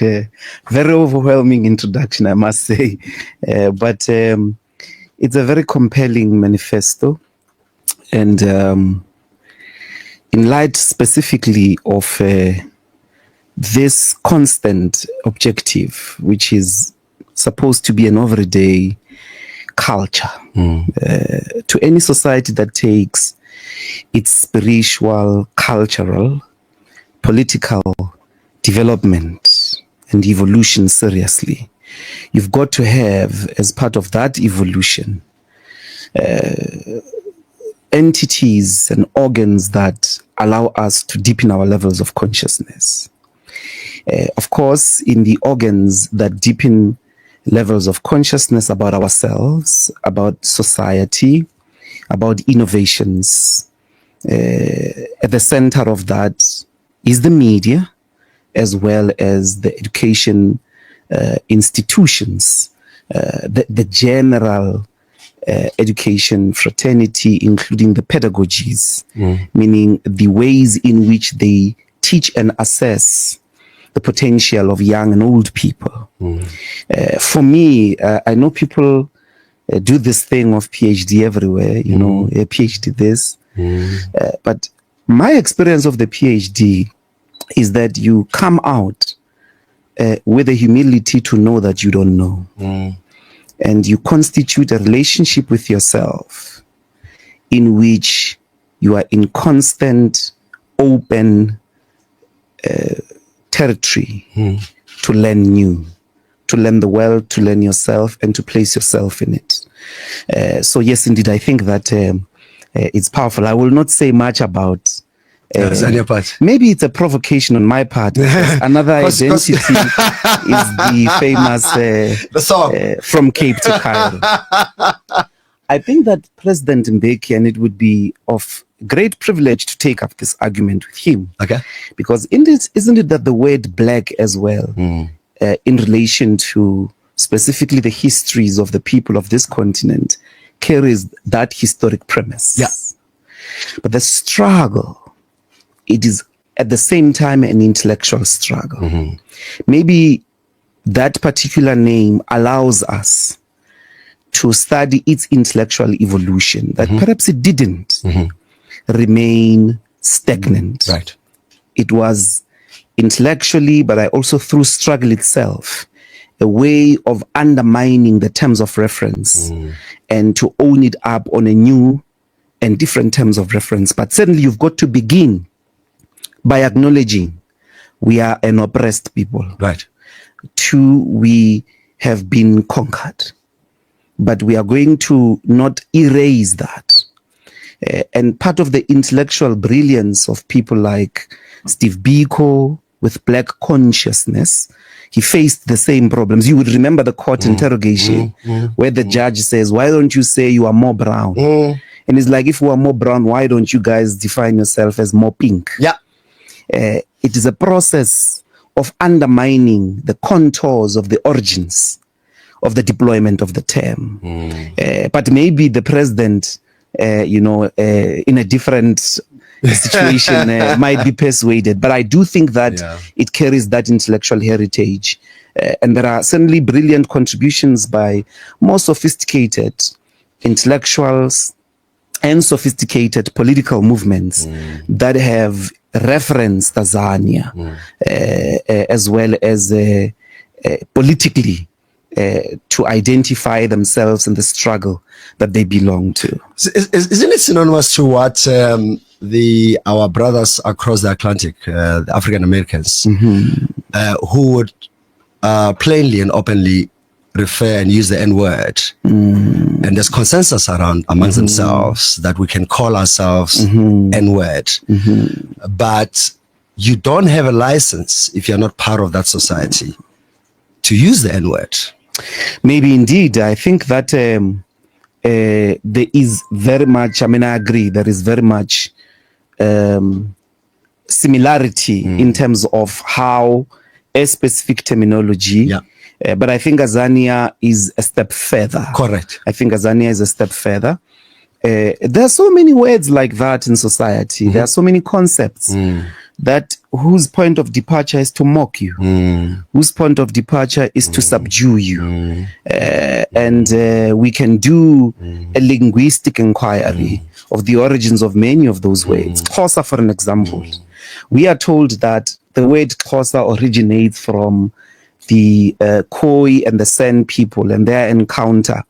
very overwhelming introduction, I must say. But it's a very compelling manifesto. And in light specifically of this constant objective, which is supposed to be an everyday culture to any society that takes its spiritual, cultural, political development and evolution seriously. You've got to have, as part of that evolution, entities and organs that allow us to deepen our levels of consciousness. Of course, in the organs that deepen levels of consciousness about ourselves, about society, about innovations, at the center of that is the media, as well as the education institutions, the general education fraternity, including the pedagogies, meaning the ways in which they teach and assess the potential of young and old people. For me, I know people do this thing of PhD everywhere, you know, a PhD this. But my experience of the PhD is that you come out with a humility to know that you don't know. And you constitute a relationship with yourself in which you are in constant, open territory to learn new, to learn the world, to learn yourself, and to place yourself in it. So yes, indeed, I think that it's powerful. I will not say much about maybe it's a provocation on my part. Another identity is the famous the song From Cape to Cairo. I think that President Mbeki, and it would be of great privilege to take up this argument with him. Okay. Because isn't it that the word black as well, in relation to specifically the histories of the people of this continent, carries that historic premise. Yeah. But the struggle, it is at the same time an intellectual struggle. Maybe that particular name allows us to study its intellectual evolution, that perhaps it didn't remain stagnant. Right. It was intellectually, but also through struggle itself, a way of undermining the terms of reference and to own it up on a new and different terms of reference. But certainly you've got to begin by acknowledging we are an oppressed people. Right. Two, we have been conquered. But we are going to not erase that. And part of the intellectual brilliance of people like Steve Biko with black consciousness, he faced the same problems. You would remember the court interrogation where the judge says, why don't you say you are more brown? And it's like, if we are more brown, why don't you guys define yourself as more pink? Yeah. It is a process of undermining the contours of the origins of the deployment of the term. But maybe the president, in a different situation might be persuaded. But I do think that it carries that intellectual heritage. And there are certainly brilliant contributions by more sophisticated intellectuals and sophisticated political movements that have referenced Tanzania as well as politically to identify themselves in the struggle that they belong to. Isn't it synonymous to what our brothers across the Atlantic, the African Americans, who would plainly and openly refer and use the N-word, and there's consensus around amongst themselves that we can call ourselves N-word, but you don't have a license if you're not part of that society to use the N-word. Maybe indeed. I think that there is very much, I agree, there is very much similarity in terms of how a specific terminology, but I think Azania is a step further. Correct. I think Azania is a step further. There are so many words like that in society. There are so many concepts that whose point of departure is to mock you, whose point of departure is to subdue you. And we can do a linguistic inquiry of the origins of many of those words. Xhosa, for an example. We are told that the word Xhosa originates from the Khoi and the San people and their encounter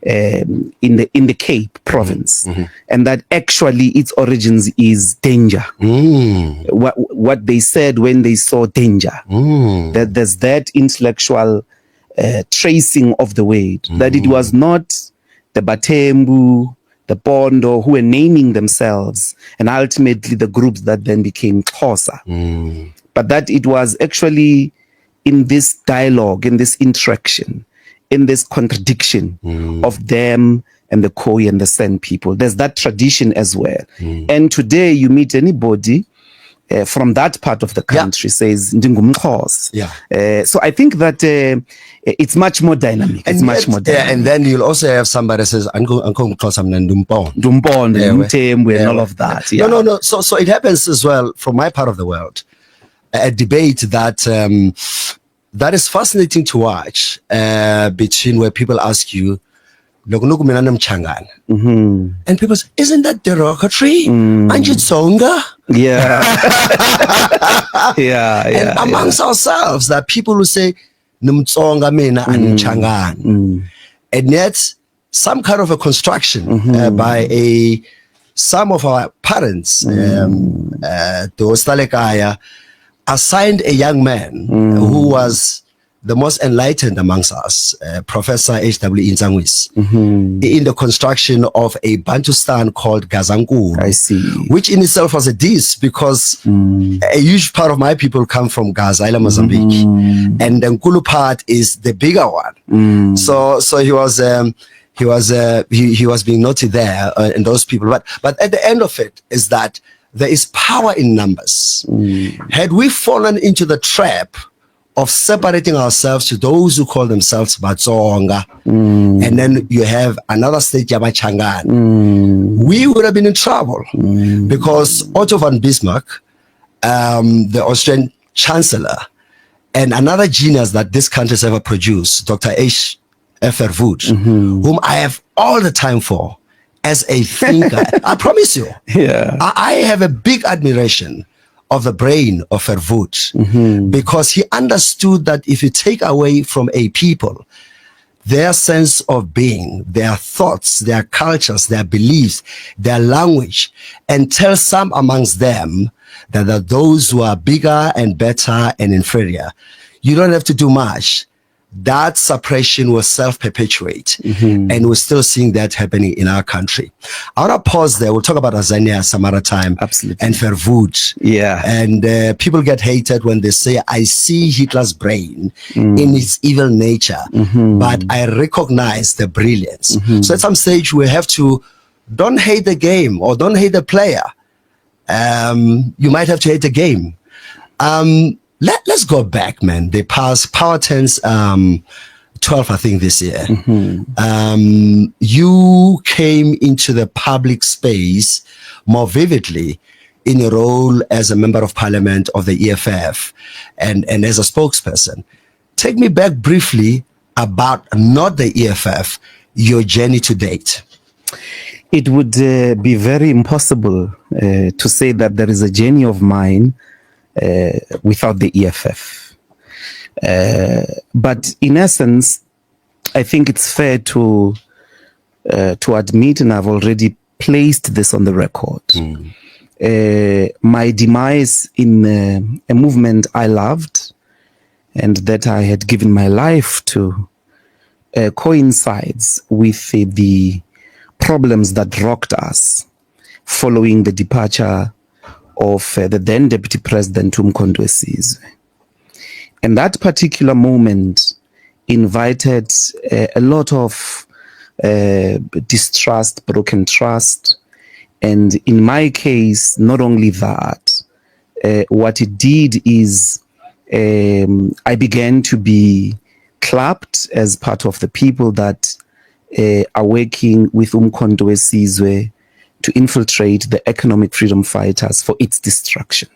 in the Cape province, and that actually its origins is danger. What they said when they saw danger, that there's that intellectual tracing of the word, that it was not the Batembu, the Pondo who were naming themselves, and ultimately the groups that then became Xhosa, but that it was actually in this dialogue, in this interaction, in this contradiction of them and the Khoi and the San people. There's that tradition as well. And today you meet anybody from that part of the country says Ndingumxhosa. So I think that it's much more dynamic. It's much more dynamic. And then you'll also have somebody that says Ndumpondo and all of that. No. So it happens as well from my part of the world. A debate that that is fascinating to watch between where people ask you, and people say, isn't that derogatory? Aren't you Tsonga? And amongst ourselves, there are people who say, Numtsonga mina and Mchangana. And yet, some kind of a construction by some of our parents, Dostalekaya, assigned a young man who was the most enlightened amongst us, Professor H.W. Inzangwis, in the construction of a Bantustan called Gazankulu. I see. Which in itself was a diss, because a huge part of my people come from Gaza, Island, Mozambique, and the Nkulu part is the bigger one. So he was being noted there, and those people. But at the end of it is that there is power in numbers. Had we fallen into the trap of separating ourselves to those who call themselves Batsonga, and then you have another state, Yabachangan, we would have been in trouble, because Otto von Bismarck, the Austrian Chancellor, and another genius that this country has ever produced, Dr. H.F. Verwoerd, whom I have all the time for, as a thinker. I promise you, I have a big admiration of the brain of Verwoerd, because he understood that if you take away from a people their sense of being, their thoughts, their cultures, their beliefs, their language, and tell some amongst them that are those who are bigger and better and inferior, you don't have to do much. That suppression will self-perpetuate, and we're still seeing that happening in our country. I want to pause there. We'll talk about Azania some other time. Absolutely. And Verwoerd. And people get hated when they say, I see Hitler's brain in its evil nature, but I recognize the brilliance. So at some stage, we have to, don't hate the game or don't hate the player. You might have to hate the game. Let's go back, man. They passed Power Tense 12, I think, this year. You came into the public space more vividly in your role as a member of parliament of the EFF and as a spokesperson. Take me back briefly about not the EFF, your journey to date. It would be very impossible to say that there is a journey of mine without the EFF. But in essence, I think it's fair to admit, and I've already placed this on the record, my demise in a movement I loved and that I had given my life to coincides with the problems that rocked us following the departure of the then Deputy President Umkhonto we Sizwe. And that particular moment invited a lot of distrust, broken trust. And in my case, not only that, what it did is I began to be clapped as part of the people that are working with Umkhonto we Sizwe to infiltrate the economic freedom fighters for its destruction.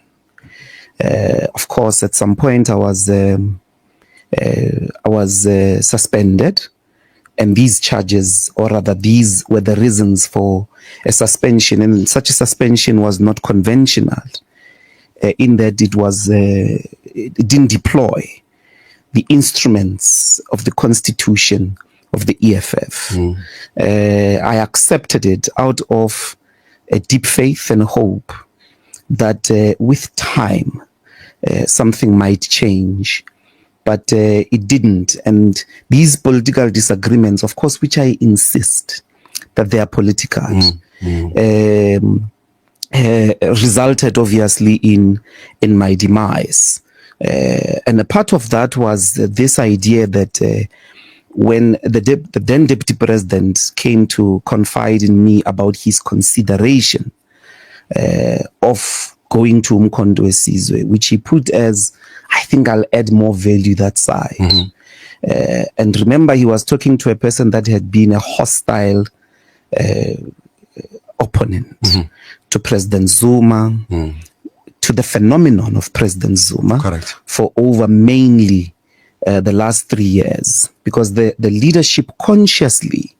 Of course, at some point I was suspended, and these charges, or rather these were the reasons for a suspension, and such a suspension was not conventional in that it didn't deploy the instruments of the constitution of the EFF. I accepted it out of a deep faith and hope that with time something might change, but it didn't. And these political disagreements, of course, which I insist that they are political, resulted obviously in my demise. And a part of that was this idea that when the then deputy president came to confide in me about his consideration of going to Umkhonto weSizwe, which he put as, I think I'll add more value that side. And remember, he was talking to a person that had been a hostile opponent to President Zuma, to the phenomenon of President Zuma. Correct. For over mainly the last 3 years, because the leadership consciously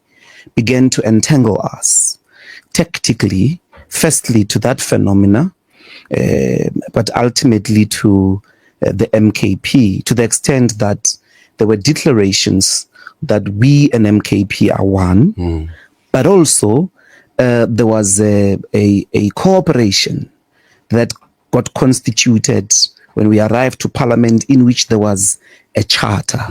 began to entangle us tactically, firstly to that phenomena, but ultimately to the MKP, to the extent that there were declarations that we and MKP are one, but also there was a cooperation that got constituted when we arrived to Parliament, in which there was a charter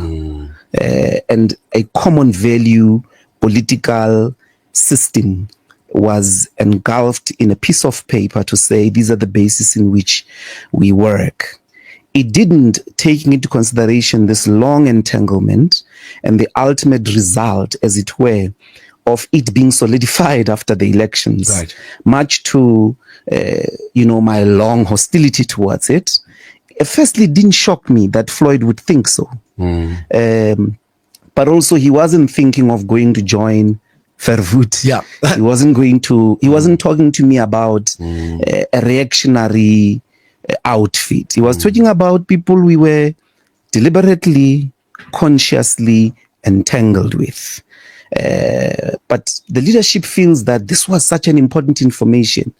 and a common value political system was engulfed in a piece of paper to say these are the bases in which we work. It didn't take into consideration this long entanglement and the ultimate result, as it were, of it being solidified after the elections, right. Much to my long hostility towards it. Firstly, it didn't shock me that Floyd would think so, but also he wasn't thinking of going to join Verwoerd. Yeah. He wasn't talking to me about a reactionary outfit. He was talking about people we were deliberately, consciously entangled with. But the leadership feels that this was such an important information.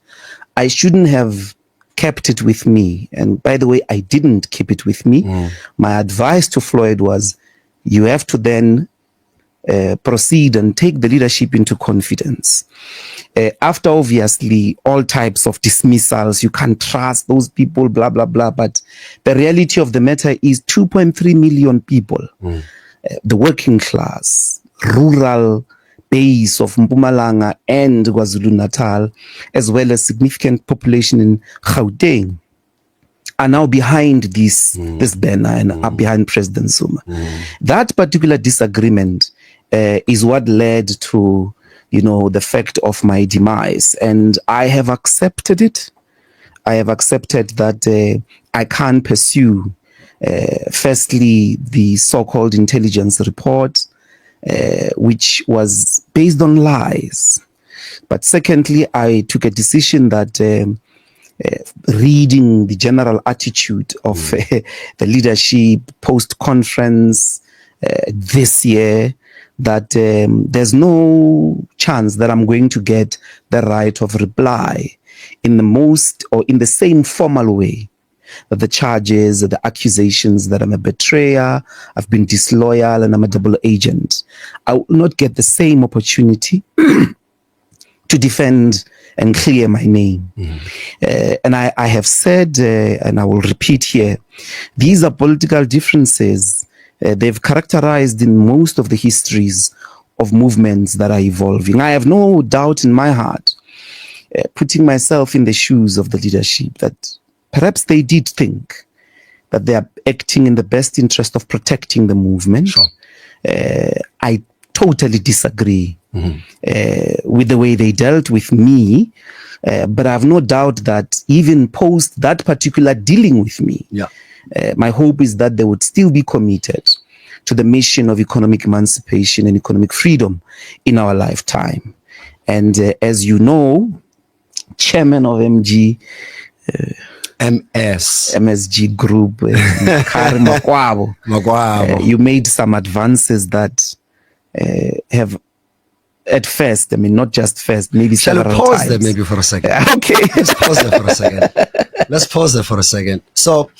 I shouldn't have kept it with me. And by the way, I didn't keep it with me. My advice to Floyd was, you have to then proceed and take the leadership into confidence. After obviously all types of dismissals, you can't trust those people, blah, blah, blah. But the reality of the matter is 2.3 million people, the working class, rural base of Mpumalanga and KwaZulu-Natal, as well as significant population in Gauteng, are now behind this banner and are behind President Zuma. That particular disagreement is what led to, the fact of my demise. And I have accepted it. I have accepted that I can't pursue, firstly, the so-called intelligence report, which was based on lies. But secondly, I took a decision that reading the general attitude of the leadership post-conference this year, that there's no chance that I'm going to get the right of reply in the same formal way that the charges, the accusations that I'm a betrayer, I've been disloyal, and I'm a double agent. I will not get the same opportunity to defend and clear my name. And I have said, and I will repeat here, these are political differences. They've characterized in most of the histories of movements that are evolving. I have no doubt in my heart, putting myself in the shoes of the leadership, that perhaps they did think that they are acting in the best interest of protecting the movement. Sure. I totally disagree with the way they dealt with me, but I have no doubt that even post that particular dealing with me, my hope is that they would still be committed to the mission of economic emancipation and economic freedom in our lifetime. And as you know, Chairman of MG, MSG Group, Kari Makwabo. You made some advances that have, at first, I mean, not just first, maybe Shall we several pause times. there maybe for a second? Okay. Let's pause there for a second. So,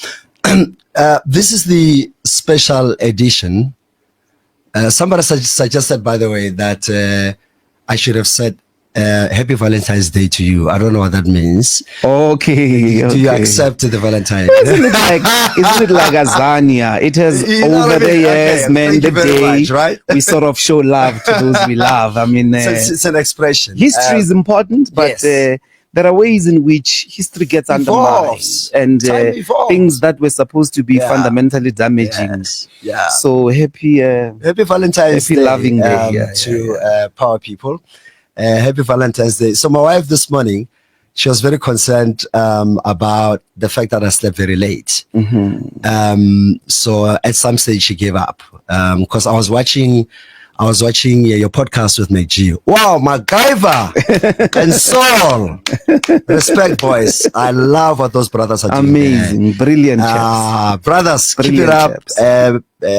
this is the special edition. Somebody suggested, by the way, that I should have said Happy Valentine's Day to you. I don't know what that means. Okay. Do you accept the Valentine? Isn't it like lasagna? It has over the years, man, the day much, right? we sort of show love to those we love. I mean, It's an expression. History is important, but yes. There are ways in which history gets undermined and things that were supposed to be fundamentally damaging. Yes. Yeah. So happy Valentine's Day, loving day to power people. Happy Valentine's Day. So my wife this morning, she was very concerned about the fact that I slept very late. So at some stage she gave up because I was watching your podcast with McG. Wow, MacGyver and Saul. Respect, boys. I love what those brothers are doing. Amazing, brilliant chaps. Brothers, Brilliant keep it up.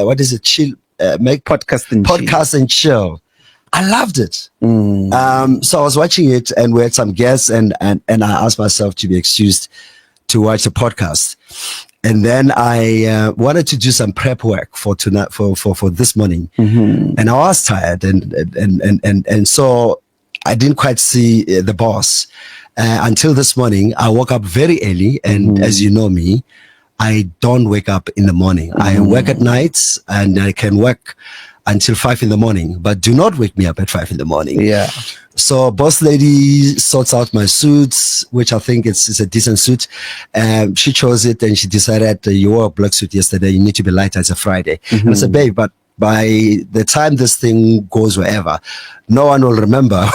What is it? Chill. Make podcast and chill. I loved it. So I was watching it, and we had some guests, and I asked myself to be excused to watch the podcast. And then I wanted to do some prep work for tonight, for this morning, and I was tired, and so I didn't quite see the boss until this morning. I woke up very early, and as you know me, I don't wake up in the morning. I work at nights, and I can work until 5 a.m, but do not wake me up at 5 a.m. Yeah. So boss lady sorts out my suits, which I think it's a decent suit. She chose it, and she decided, you wore a black suit yesterday, you need to be lighter, it's a Friday. And I said, babe, but by the time this thing goes wherever, no one will remember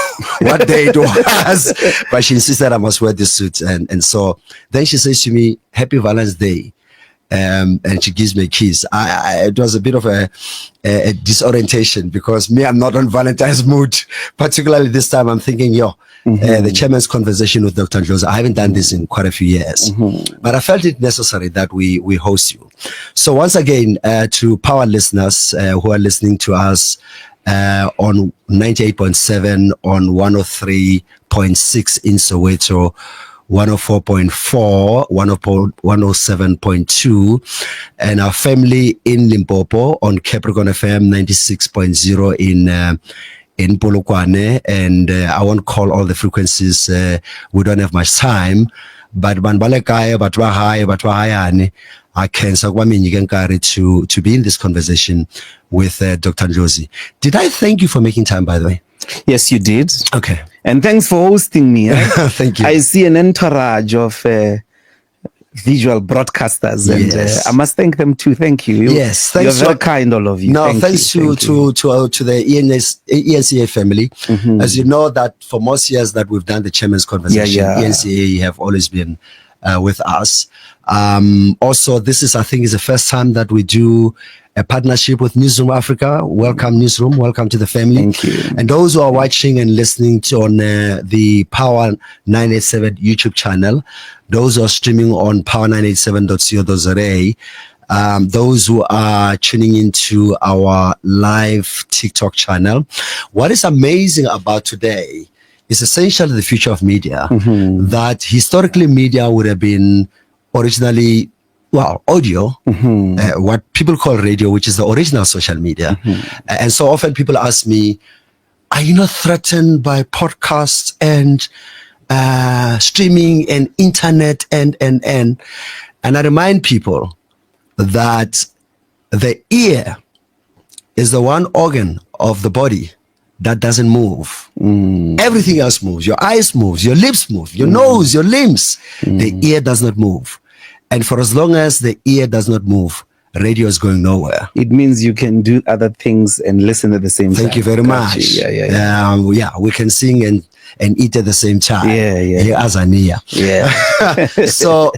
what day it was. But she insisted I must wear this suit. And so then she says to me, Happy Valentine's Day. And she gives me a kiss. It was a bit of a disorientation because me, I'm not on Valentine's mood. Particularly this time, I'm thinking, the chairman's conversation with Dr. Ndlozi. I haven't done this in quite a few years, but I felt it necessary that we host you. So once again, to power listeners who are listening to us on 98.7, on 103.6 in Soweto, 104.4, 107.2, and our family in Limpopo on Capricorn FM 96.0 in Polokwane, and I won't call all the frequencies. We don't have much time, but Banbalekaya, Batwahayane, I can to be in this conversation with Dr. Ndlozi. Did I thank you for making time, by the way? Yes, you did. Okay. And thanks for hosting me. Thank you. I see an entourage of visual broadcasters, and I must thank them too. Thank you. Yes, thanks. You're very kind, all of you. No, thanks to the ENCA family. As you know, that for most years that we've done the chairman's conversation, ENCA have always been with us. Also, this is, I think, is the first time that we do a partnership with Newsroom Africa. Welcome, Newsroom. Welcome to the family. Thank you. And those who are watching and listening to on the Power 987 YouTube channel, those who are streaming on power987.co.za, those who are tuning into our live TikTok channel. What is amazing about today is essentially the future of media, that historically media would have been originally, audio, what people call radio, which is the original social media. And so often people ask me, are you not threatened by podcasts and streaming and internet and I remind people that the ear is the one organ of the body that doesn't move. Everything else moves. Your eyes moves, your lips move, your nose, your limbs. The ear does not move. And for as long as the ear does not move, radio is going nowhere. It means you can do other things and listen at the same time. Thank you very much. We can sing and eat at the same time. So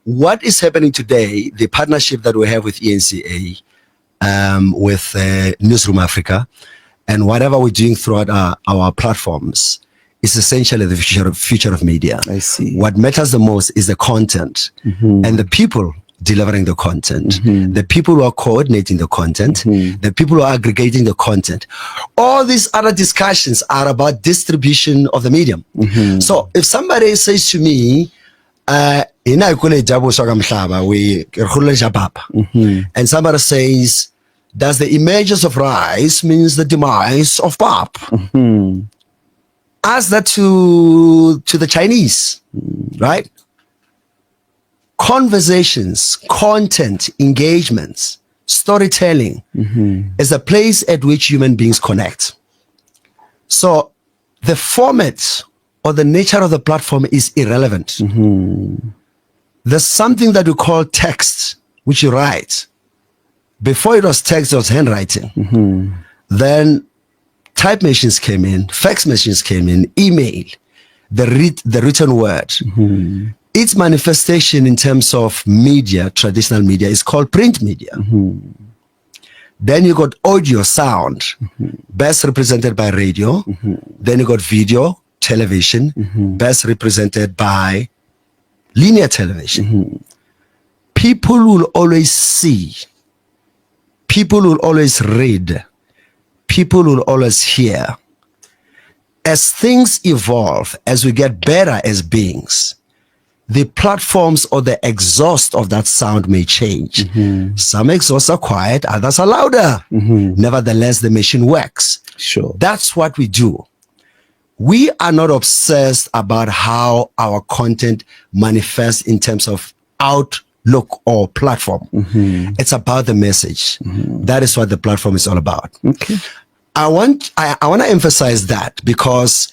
what is happening today, the partnership that we have with ENCA, with Newsroom Africa, and whatever we're doing throughout our platforms, is essentially the future of media. I see. What matters the most is the content and the people delivering the content, the people who are coordinating the content, the people who are aggregating the content. All these other discussions are about distribution of the medium. So if somebody says to me, and somebody says, does the emergence of rice means the demise of pap? Ask that to the Chinese, right? Conversations, content, engagements, storytelling is a place at which human beings connect. So the format or the nature of the platform is irrelevant. There's something that we call text, which you write. Before it was text, it was handwriting. Then type machines came in, fax machines came in, email, the written word. Its manifestation in terms of media, traditional media, is called print media. Then you got audio, sound, best represented by radio. Then you got video, television, best represented by linear television. People will always see. People will always read. People will always hear. As things evolve, as we get better as beings, the platforms or the exhaust of that sound may change. Some exhausts are quiet, others are louder. Nevertheless, the machine works. Sure. That's what we do. We are not obsessed about how our content manifests in terms of outlook or platform. It's about the message. That is what the platform is all about. Okay. I want to emphasize that, because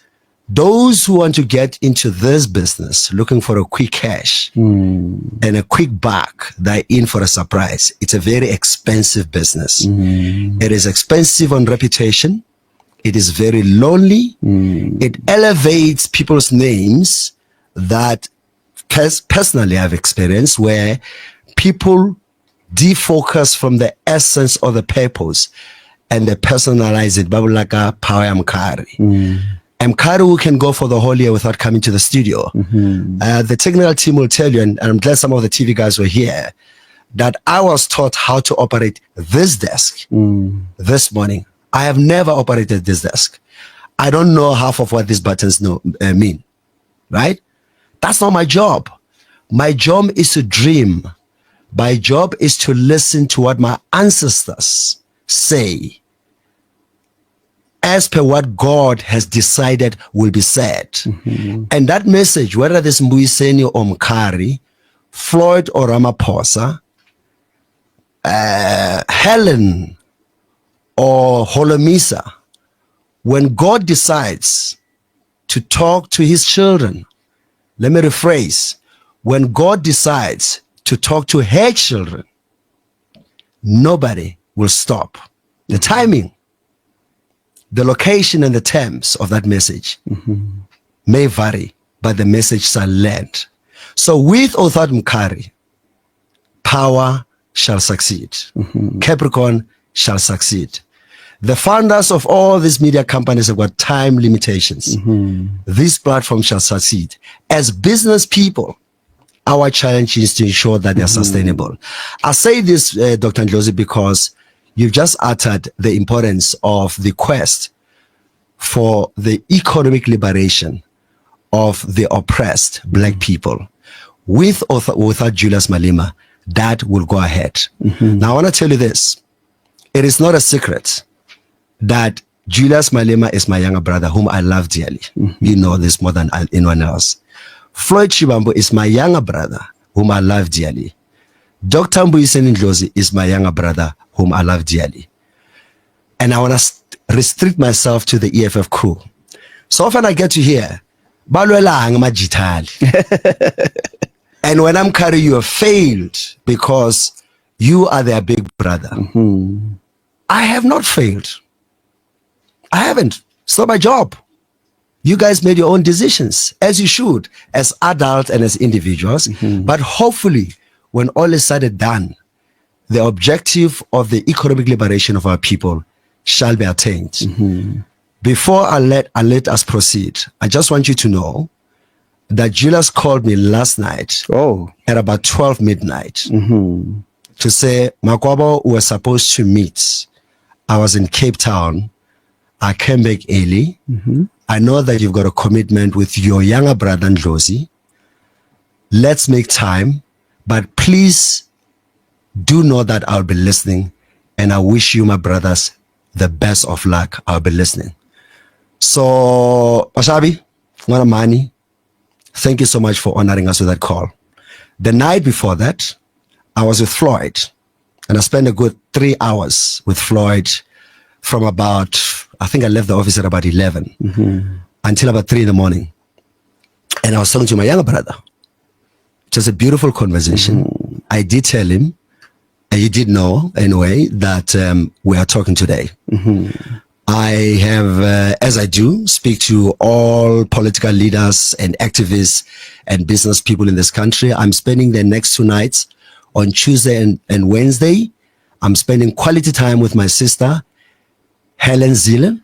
those who want to get into this business looking for a quick cash and a quick buck, they're in for a surprise. It's a very expensive business. It is expensive on reputation. It is very lonely. It elevates people's names that personally I've experienced, where people defocus from the essence or the purpose and they personalize it. Babulaka Power Mkari. Mkari who can go for the whole year without coming to the studio. The technical team will tell you, and I'm glad some of the TV guys were here, that I was taught how to operate this desk this morning. I have never operated this desk. I don't know half of what these buttons mean, right? That's not my job. My job is to dream. My job is to listen to what my ancestors say, as per what God has decided will be said. And that message, whether this Mbuyiseni or Mkari, Floyd or Ramaphosa, Helen or Holomisa, when God decides to talk to his children, let me rephrase, when God decides to talk to her children, nobody will stop. The timing, the location and the terms of that message may vary, but the message shall land. So with or without Mkari, power shall succeed. Capricorn shall succeed. The founders of all these media companies have got time limitations. This platform shall succeed. As business people, our challenge is to ensure that they're sustainable. I say this, Dr. Ndlozi, because you've just uttered the importance of the quest for the economic liberation of the oppressed Black people. With or without Julius Malema, that will go ahead. Now, I want to tell you this. It is not a secret that Julius Malema is my younger brother, whom I love dearly. You know this more than anyone else. Floyd Shivambu is my younger brother, whom I love dearly. Dr. Mbuyiseni Ndlozi is my younger brother, whom I love dearly. And I want to restrict myself to the EFF crew. So often I get to hear, Balwela majitali. And when I'm carrying, you have failed because you are their big brother. I have not failed. I haven't. It's not my job. You guys made your own decisions, as you should, as adults and as individuals. But hopefully, when all is said and done, the objective of the economic liberation of our people shall be attained. Before I let us proceed, I just want you to know that Julius called me last night at about 12 midnight to say, Makwabo, we were supposed to meet. I was in Cape Town. I came back early. I know that you've got a commitment with your younger brother, Ndlozi. Let's make time, but please do know that I'll be listening, and I wish you, my brothers, the best of luck. I'll be listening. So, Pashabi, Mwanamani, thank you so much for honoring us with that call. The night before that, I was with Floyd, and I spent a good 3 hours with Floyd from about, I think I left the office at about 11 until about 3 in the morning. And I was talking to my younger brother. It was a beautiful conversation. I did tell him, and he did know anyway, that we are talking today. I have, as I do, speak to all political leaders and activists and business people in this country. I'm spending the next 2 nights on Tuesday and Wednesday. I'm spending quality time with my sister, Helen Zealand,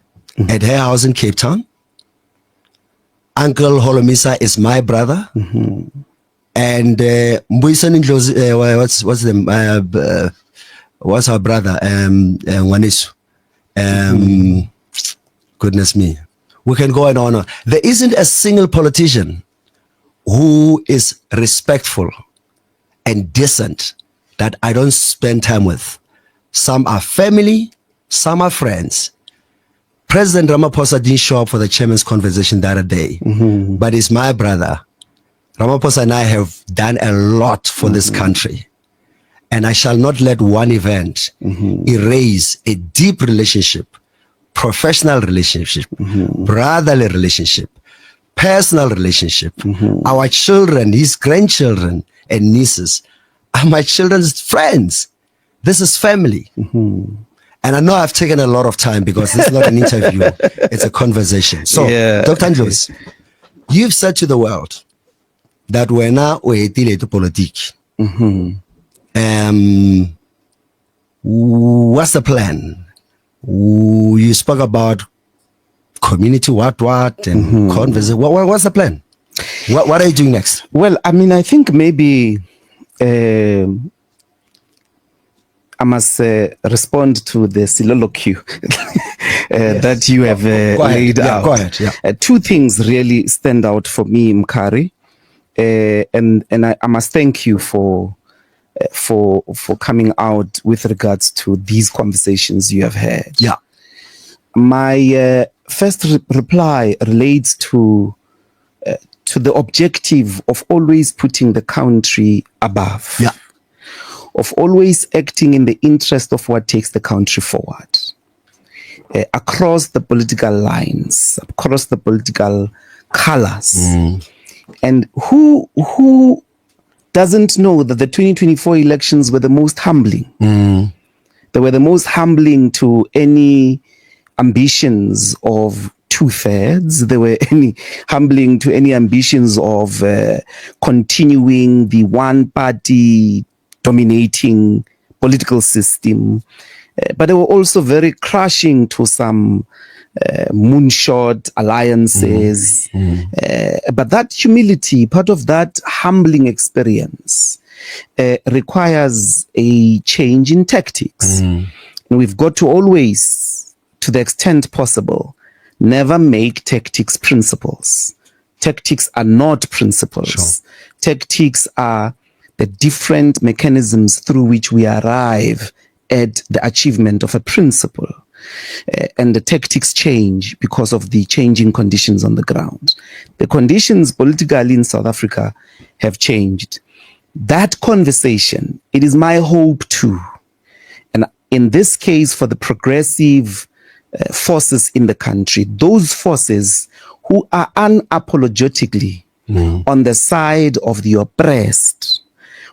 at her house in Cape Town. Uncle Holomisa is my brother. And Mbuisani Ndlozi, what's our brother? Wanisu. Goodness me. We can go on. There isn't a single politician who is respectful and decent that I don't spend time with. Some are family, some are friends. President Ramaphosa didn't show up for the chairman's conversation the other day, but he's my brother. Ramaphosa and I have done a lot for this country. And I shall not let one event erase a deep relationship, professional relationship, brotherly relationship, personal relationship. Our children, his grandchildren and nieces are my children's friends. This is family. And I know I've taken a lot of time because this is not an interview, it's a conversation. So, Dr. Ndlozi, you've said to the world that we're now to politics. What's the plan? You spoke about community, what, and conversation. What's the plan? What are you doing next? Well, I mean, I think maybe I must respond to the soliloquy that you have laid out. Go ahead. 2 things really stand out for me, Mkari, and I must thank you for coming out with regards to these conversations you have had. My first reply relates to the objective of always putting the country above, of always acting in the interest of what takes the country forward, across the political lines, across the political colors. And who doesn't know that the 2024 elections were the most humbling? They were the most humbling to any ambitions of 2/3. They were humbling to any ambitions of continuing the one-party dominating political system. But they were also very crushing to some moonshot alliances. But that humility, part of that humbling experience, requires a change in tactics. And we've got to always, to the extent possible, never make tactics principles. Tactics are not principles. Tactics are the different mechanisms through which we arrive at the achievement of a principle. And the tactics change because of the changing conditions on the ground. The conditions politically in South Africa have changed. That conversation, it is my hope too, and in this case for the progressive forces in the country, those forces who are unapologetically on the side of the oppressed,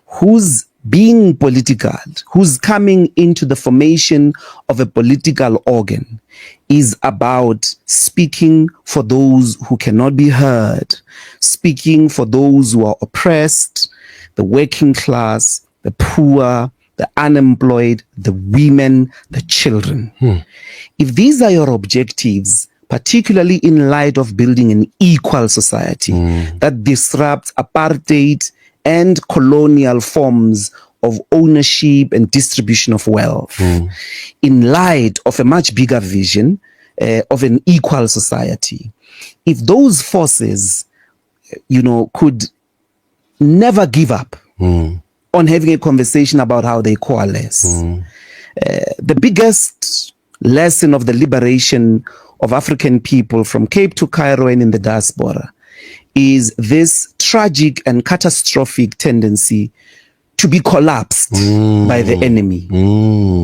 who's being political, who's coming into the formation of a political organ, is about speaking for those who cannot be heard, speaking for those who are oppressed, the working class, the poor, the unemployed, the women, the children. If these are your objectives, particularly in light of building an equal society that disrupts apartheid and colonial forms of ownership and distribution of wealth, in light of a much bigger vision of an equal society. If those forces, could never give up on having a conversation about how they coalesce, the biggest lesson of the liberation of African people from Cape to Cairo and in the diaspora is this tragic and catastrophic tendency to be collapsed by the enemy.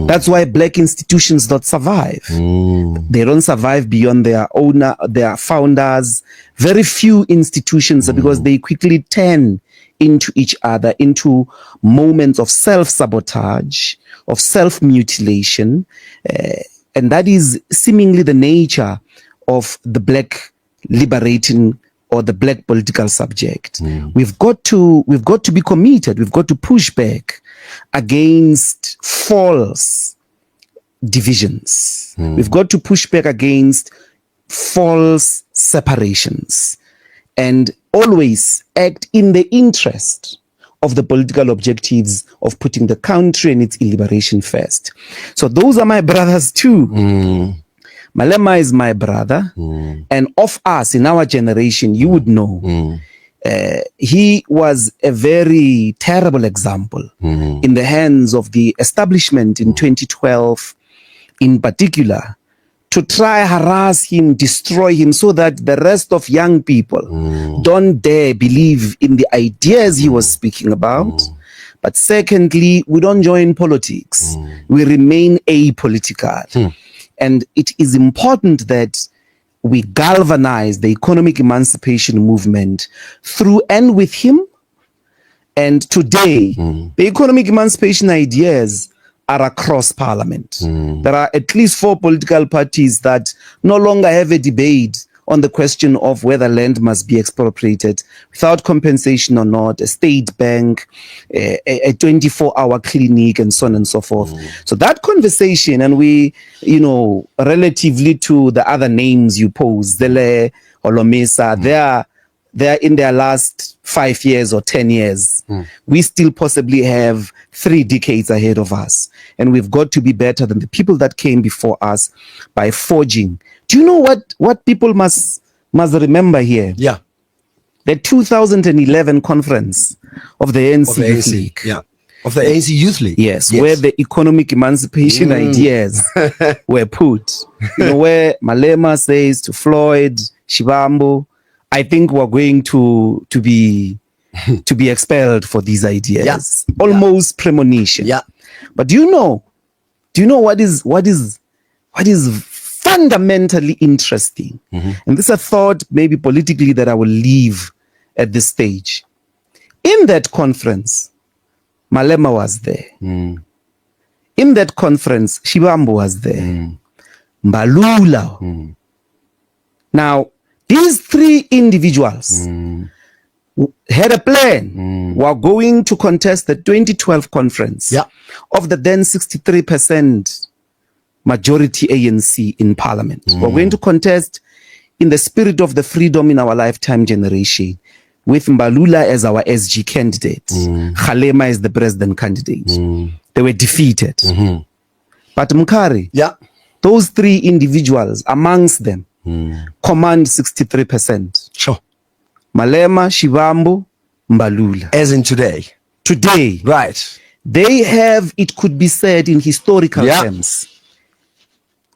That's why black institutions don't survive. They don't survive beyond their founders. Very few institutions, because they quickly turn into each other, into moments of self-sabotage, of self-mutilation. And that is seemingly the nature of the black liberating or the black political subject. We've got to be committed. We've got to push back against false divisions. We've got to push back against false separations and always act in the interest of the political objectives of putting the country and its liberation first. So those are my brothers too. Malema is my brother, and of us in our generation, you would know, he was a very terrible example in the hands of the establishment in 2012, in particular, to try harass him, destroy him, so that the rest of young people don't dare believe in the ideas he was speaking about. But secondly, we don't join politics. We remain apolitical. And it is important that we galvanize the economic emancipation movement through and with him. And today, the economic emancipation ideas are across parliament. There are at least 4 political parties that no longer have a debate on the question of whether land must be expropriated without compensation or not, a state bank, a 24-hour clinic, and so on and so forth. So that conversation, and we, relatively to the other names you pose, Zele, Olomesa, they're in their last 5 years or 10 years. We still possibly have 3 decades ahead of us. And we've got to be better than the people that came before us by forging. Do you know what people must remember here? Yeah. The 2011 conference of the ANC Youth League. Yeah. Of the ANC Youth League. Yes, where the economic emancipation ideas were put. Where Malema says to Floyd, Shivambu, I think we're going to be expelled for these ideas. Almost premonition. Yeah. But do you know what is fundamentally interesting? And this is a thought maybe politically that I will leave at this stage. In that conference, Malema was there. In that conference, Shivambu was there. Mbalula. Now, these 3 individuals had a plan. Were going to contest the 2012 conference of the then 63% majority ANC in parliament. We're going to contest in the spirit of the freedom in our lifetime generation, with Mbalula as our SG candidate. Kgalema is the president candidate. They were defeated. But Mkari, those 3 individuals amongst them command 63%. Sure. Malema, Shivambu, Mbalula. As in today. Today. Right. They have, it could be said in historical terms,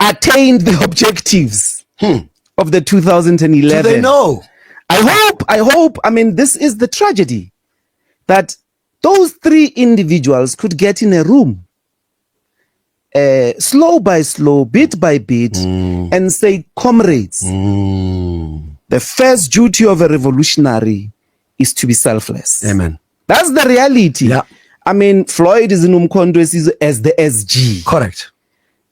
attained the objectives of the 2011. Do they know? I hope, this is the tragedy, that those 3 individuals could get in a room, slow by slow, bit by bit, and say, comrades, the first duty of a revolutionary is to be selfless. Amen. That's the reality. Yeah. Floyd is in Umkhonto as the SG. Correct.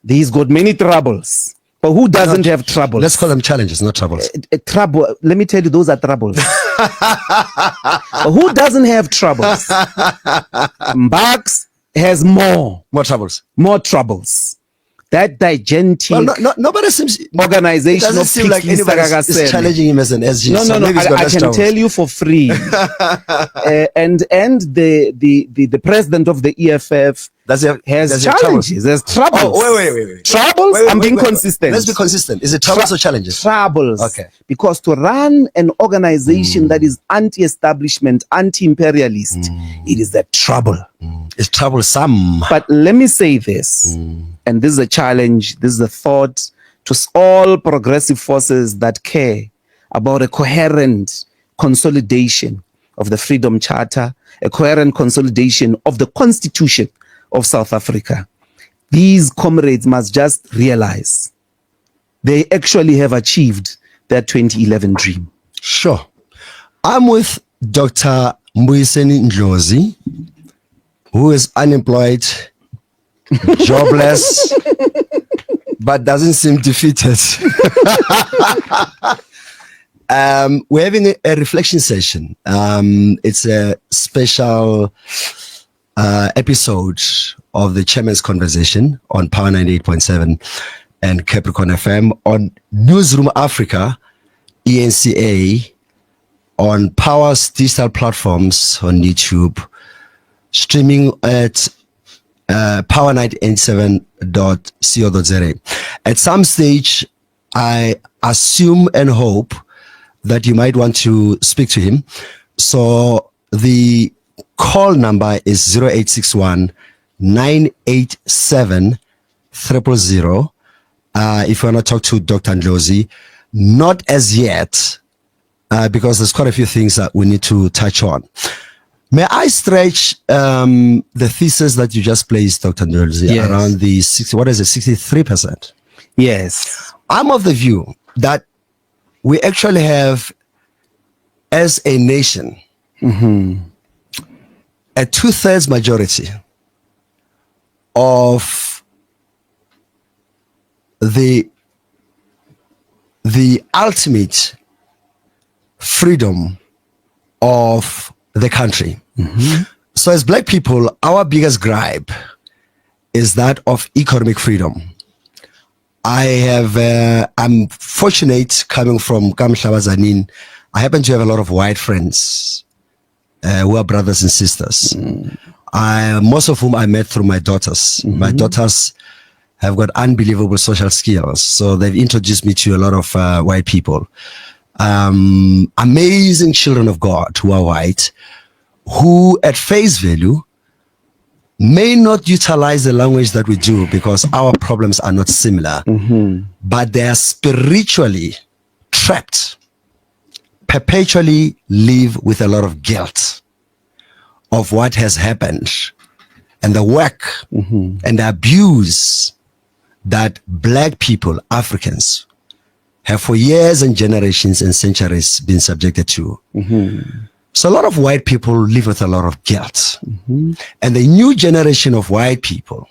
He's got many troubles. But who doesn't have troubles? Let's call them challenges, not troubles. Trouble. Let me tell you, those are troubles. But who doesn't have troubles? Mbax has more. More troubles. More troubles. that gigantic nobody seems organization it doesn't of seem like anybody is challenging him as an SG. No, so maybe he's got I less can troubles. tell you for free. And the president of the EFF has challenges. There's troubles. Oh, wait. Troubles? I'm being consistent. Let's be consistent. Is it troubles or challenges? Troubles. Okay. Because to run an organization that is anti-establishment, anti-imperialist, it is a trouble. It's troublesome. But let me say this, and this is a challenge, this is a thought to all progressive forces that care about a coherent consolidation of the Freedom Charter, a coherent consolidation of the Constitution of South Africa. These comrades must just realize they actually have achieved their 2011 dream. Sure. I'm with Dr. Ndlozi, who is unemployed, jobless, but doesn't seem defeated. We're having a reflection session. It's a special episode of the Chairman's Conversation on Power 98.7 and Capricorn FM, on Newsroom Africa, ENCA, on Power's digital platforms on YouTube, streaming at power987.co.za. At some stage, I assume and hope that you might want to speak to him. So the call number is 0861 987 000. If you want to talk to Dr. Ndlozi, not as yet, because there's quite a few things that we need to touch on. May I stretch the thesis that you just placed, Dr. Ndlozi, around the 63%? Yes. I'm of the view that we actually have, as a nation, a 2/3 majority of the ultimate freedom of the country. So as Black people, our biggest gripe is that of economic freedom. I'm fortunate coming from Kamhlaba Zanin. I happen to have a lot of white friends who are brothers and sisters. Most of whom I met through my daughters. My daughters have got unbelievable social skills. So they've introduced me to a lot of white people. Amazing children of God who are white, who at face value may not utilize the language that we do because our problems are not similar, but they are spiritually trapped, perpetually live with a lot of guilt of what has happened and the work and the abuse that Black people, Africans, have for years and generations and centuries been subjected to. So a lot of white people live with a lot of guilt. And the new generation of white people,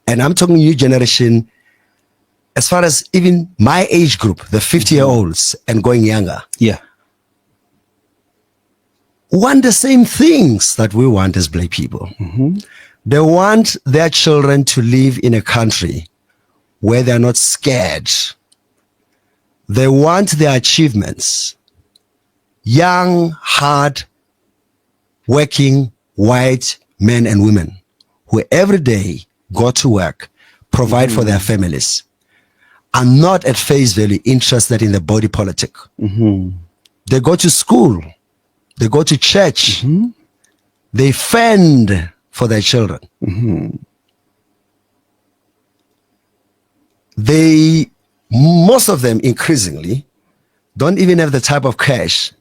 and I'm talking new generation as far as even my age group, the 50-year-olds and going younger, want the same things that we want as Black people. They want their children to live in a country where they're not scared. They want their achievements. Young, hard working white men and women who every day go to work, provide for their families, are not at face value interested in the body politic. They go to school, they go to church, they fend for their children. They, most of them increasingly, don't even have the type of cash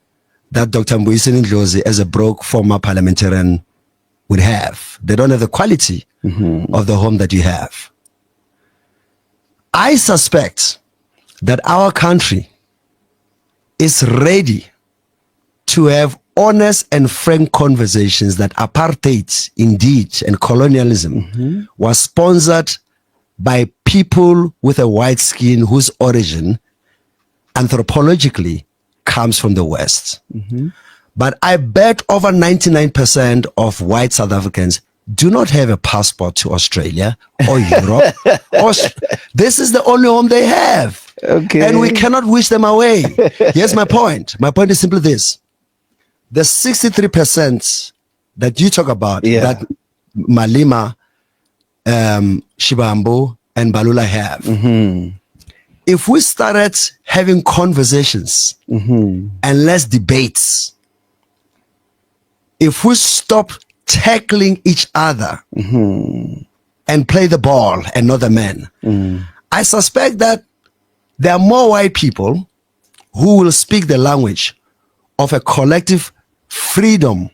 that Dr. Ndlozi, as a broke former parliamentarian, would have. They don't have the quality of the home that you have. I suspect that our country is ready to have honest and frank conversations that apartheid, indeed, and colonialism was sponsored by people with a white skin whose origin anthropologically comes from the West. But I bet over 99% of white South Africans do not have a passport to Australia or Europe. This is the only home they have. Okay. And we cannot wish them away. Here's my point. My point is simply this. The 63% that you talk about, that Malema, Shibambu, and Balula have, if we started having conversations and less debates, if we stop tackling each other and play the ball and not the man, I suspect that there are more white people who will speak the language of a collective freedom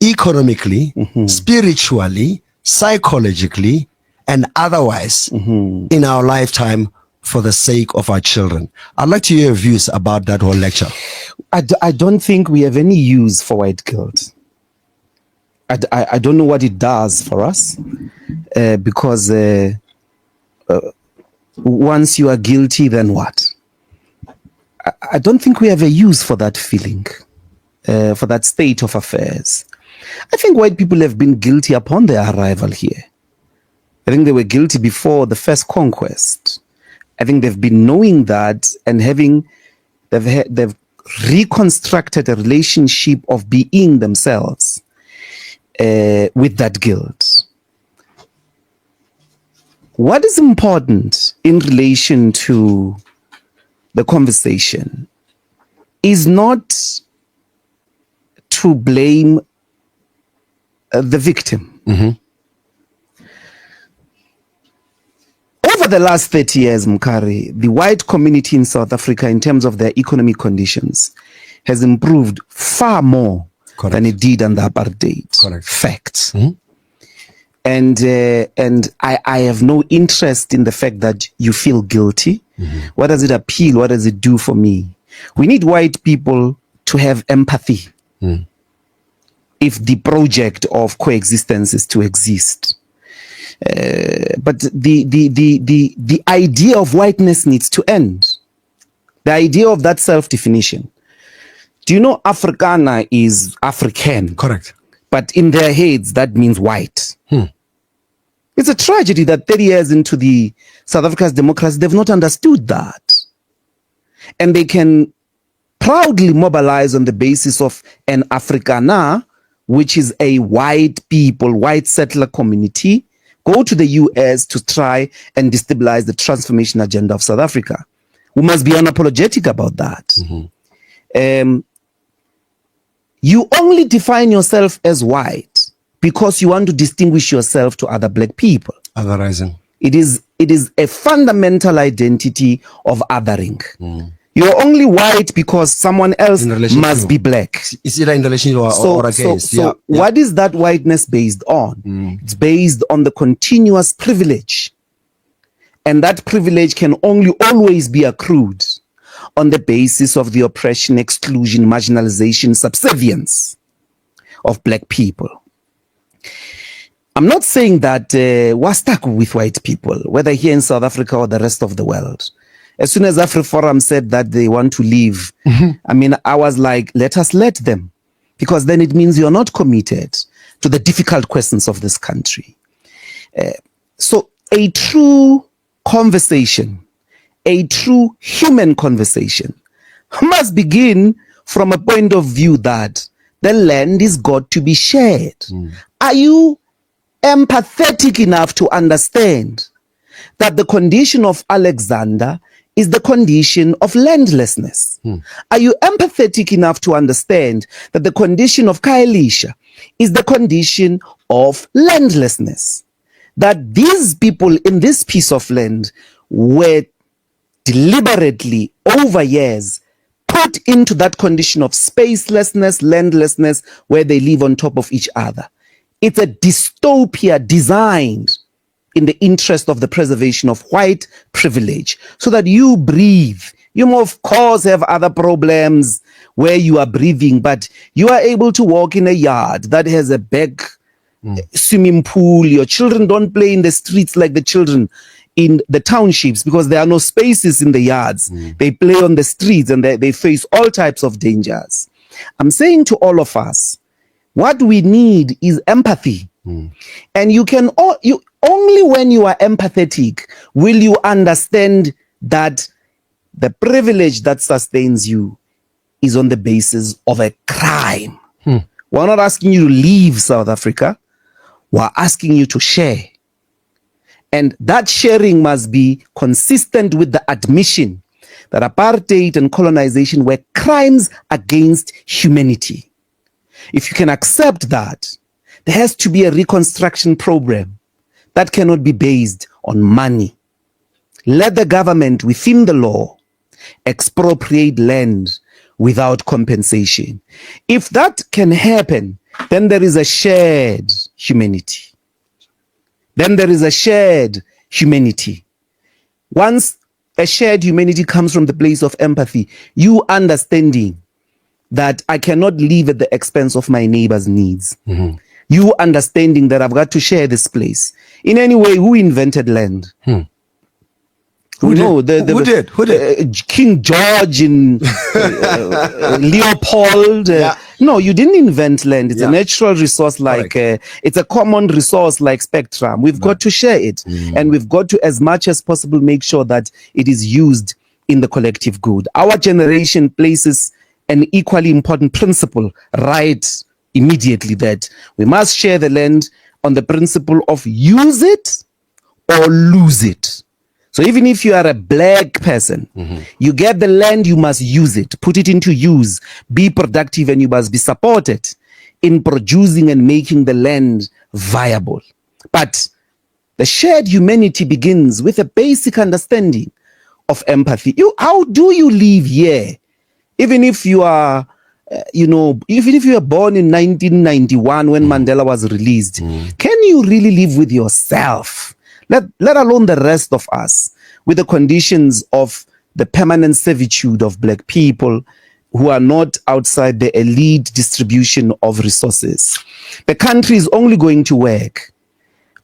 economically, spiritually, psychologically, and otherwise in our lifetime for the sake of our children. I'd like to hear your views about that whole lecture. I don't think we have any use for white guilt. I don't know what it does for us, because once you are guilty, then what? I don't think we have a use for that feeling, for that state of affairs. I think white people have been guilty upon their arrival here. I think they were guilty before the first conquest. I think they've been knowing that and they've reconstructed a relationship of being themselves with that guilt. What is important in relation to the conversation is not to blame the victim. Over the last 30 years, Mkari, the white community in South Africa, in terms of their economic conditions, has improved far more than it did under apartheid. Facts. And I have no interest in the fact that you feel guilty. What does it appeal? What does it do for me? We need white people to have empathy if the project of coexistence is to exist. But the idea of whiteness needs to end. The idea of that self-definition. Do you know Afrikaner is African? Correct. But in their heads, that means white. It's a tragedy that 30 years into the South Africa's democracy, they've not understood that. And they can proudly mobilize on the basis of an Afrikaner, which is a white people, white settler community, go to the US to try and destabilize the transformation agenda of South Africa. We must be unapologetic about that. You only define yourself as white because you want to distinguish yourself to other black people. Otherizing. It is a fundamental identity of othering. You're only white because someone else must be black. Is it in relation to or against? So what is that whiteness based on? It's based on the continuous privilege. And that privilege can only always be accrued on the basis of the oppression, exclusion, marginalization, subservience of black people. I'm not saying that we're stuck with white people, whether here in South Africa or the rest of the world. As soon as AfriForum said that they want to leave, I mean, I was like, let them. Because then it means you're not committed to the difficult questions of this country. So a true conversation, a true human conversation must begin from a point of view that the land is got to be shared. Are you empathetic enough to understand that the condition of Alexander is the condition of landlessness? Are you empathetic enough to understand that the condition of Kaelisha is the condition of landlessness? That these people in this piece of land were deliberately, over years, put into that condition of spacelessness, landlessness, where they live on top of each other. It's a dystopia designed in the interest of the preservation of white privilege, so that you breathe. You may, of course, have other problems where you are breathing, but you are able to walk in a yard that has a big swimming pool. Your children don't play in the streets like the children in the townships because there are no spaces in the yards. They play on the streets and they face all types of dangers. I'm saying to all of us, what we need is empathy. And you only when you are empathetic will you understand that the privilege that sustains you is on the basis of a crime. We're not asking you to leave South Africa. We're asking you to share. And that sharing must be consistent with the admission that apartheid and colonization were crimes against humanity. If you can accept that, there has to be a reconstruction program that cannot be based on money. Let the government, within the law, expropriate land without compensation. If that can happen, then there is a shared humanity. Once a shared humanity comes from the place of empathy, you understanding that I cannot live at the expense of my neighbor's needs. You understanding that I've got to share this place. In any way, who invented land? Who did? King George and Leopold. No, you didn't invent land. It's a natural resource, it's a common resource like spectrum. We've got to share it. And we've got to, as much as possible, make sure that it is used in the collective good. Our generation places an equally important principle right immediately, that we must share the land on the principle of use it or lose it. So even if you are a black person, you get the land, you must use it, put it into use, be productive, and you must be supported in producing and making the land viable. But the shared humanity begins with a basic understanding of empathy. How do you live here? Even if you are, even if you were born in 1991 when Mandela was released, can you really live with yourself? Let alone the rest of us, with the conditions of the permanent servitude of black people who are not outside the elite distribution of resources. The country is only going to work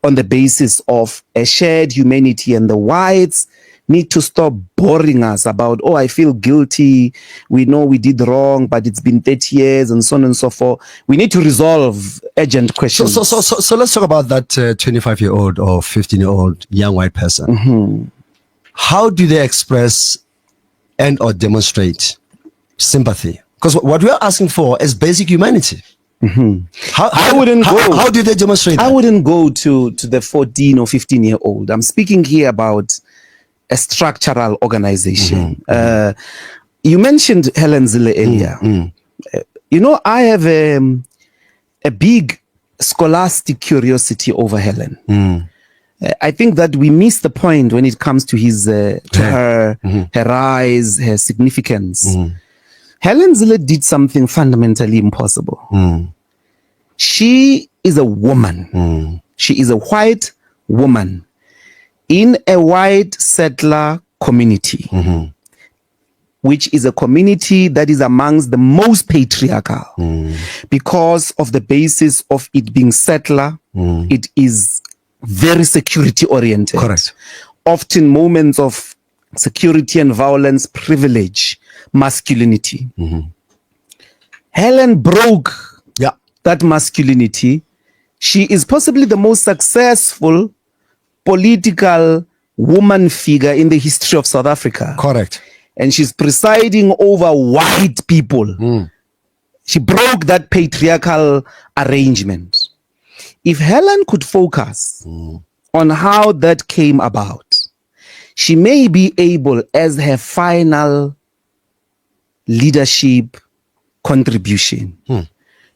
on the basis of a shared humanity, and the whites need to stop boring us about, oh, I feel guilty, we know we did wrong, but it's been 30 years, and so on and so forth. We need to resolve urgent questions. So let's talk about that 25-year-old or 15-year-old young white person. How do they express and or demonstrate sympathy? Because what we are asking for is basic humanity. How do they demonstrate that? I wouldn't go to the 14 or 15-year-old. I'm speaking here about a structural organization. You mentioned Helen Zille earlier. I have a big scholastic curiosity over Helen. I think that we miss the point when it comes to her rise, her significance. Helen Zille did something fundamentally impossible. She is a woman. She is a white woman in a white settler community, which is a community that is amongst the most patriarchal because of the basis of it being settler. It is very security oriented. Correct. Often moments of security and violence privilege masculinity. Helen broke that masculinity. She is possibly the most successful political woman figure in the history of South Africa. Correct. And she's presiding over white people. She broke that patriarchal arrangement. If Helen could focus on how that came about, she may be able, as her final leadership contribution,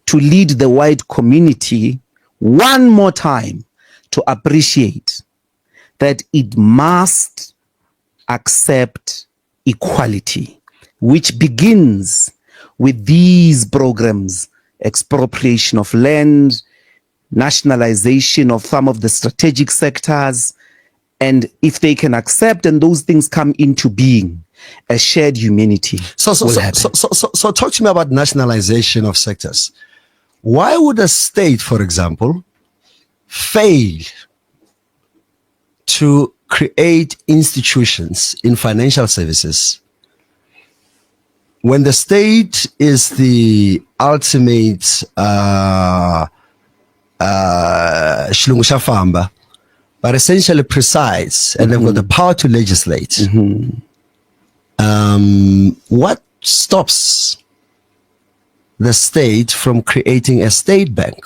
to lead the white community one more time to appreciate that it must accept equality, which begins with these programs: expropriation of land, nationalization of some of the strategic sectors, and if they can accept and those things come into being, a shared humanity will happen. So talk to me about nationalization of sectors. Why would a state, for example, fail to create institutions in financial services when the state is the ultimate xilungu xa famba, but essentially presides, and they've got the power to legislate. What stops the state from creating a state bank?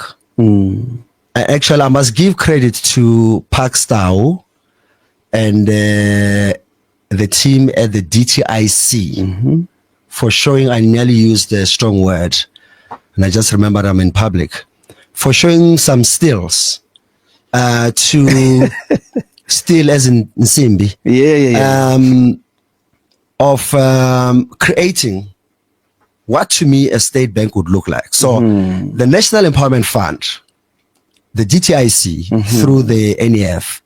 Actually, I must give credit to Park Stau and the team at the DTIC for showing, I nearly used a strong word, and I just remembered I'm in public, for showing some stills to still as in Nsimbi. Of creating what to me a state bank would look like. So the National Empowerment Fund, the DTIC through the NEF,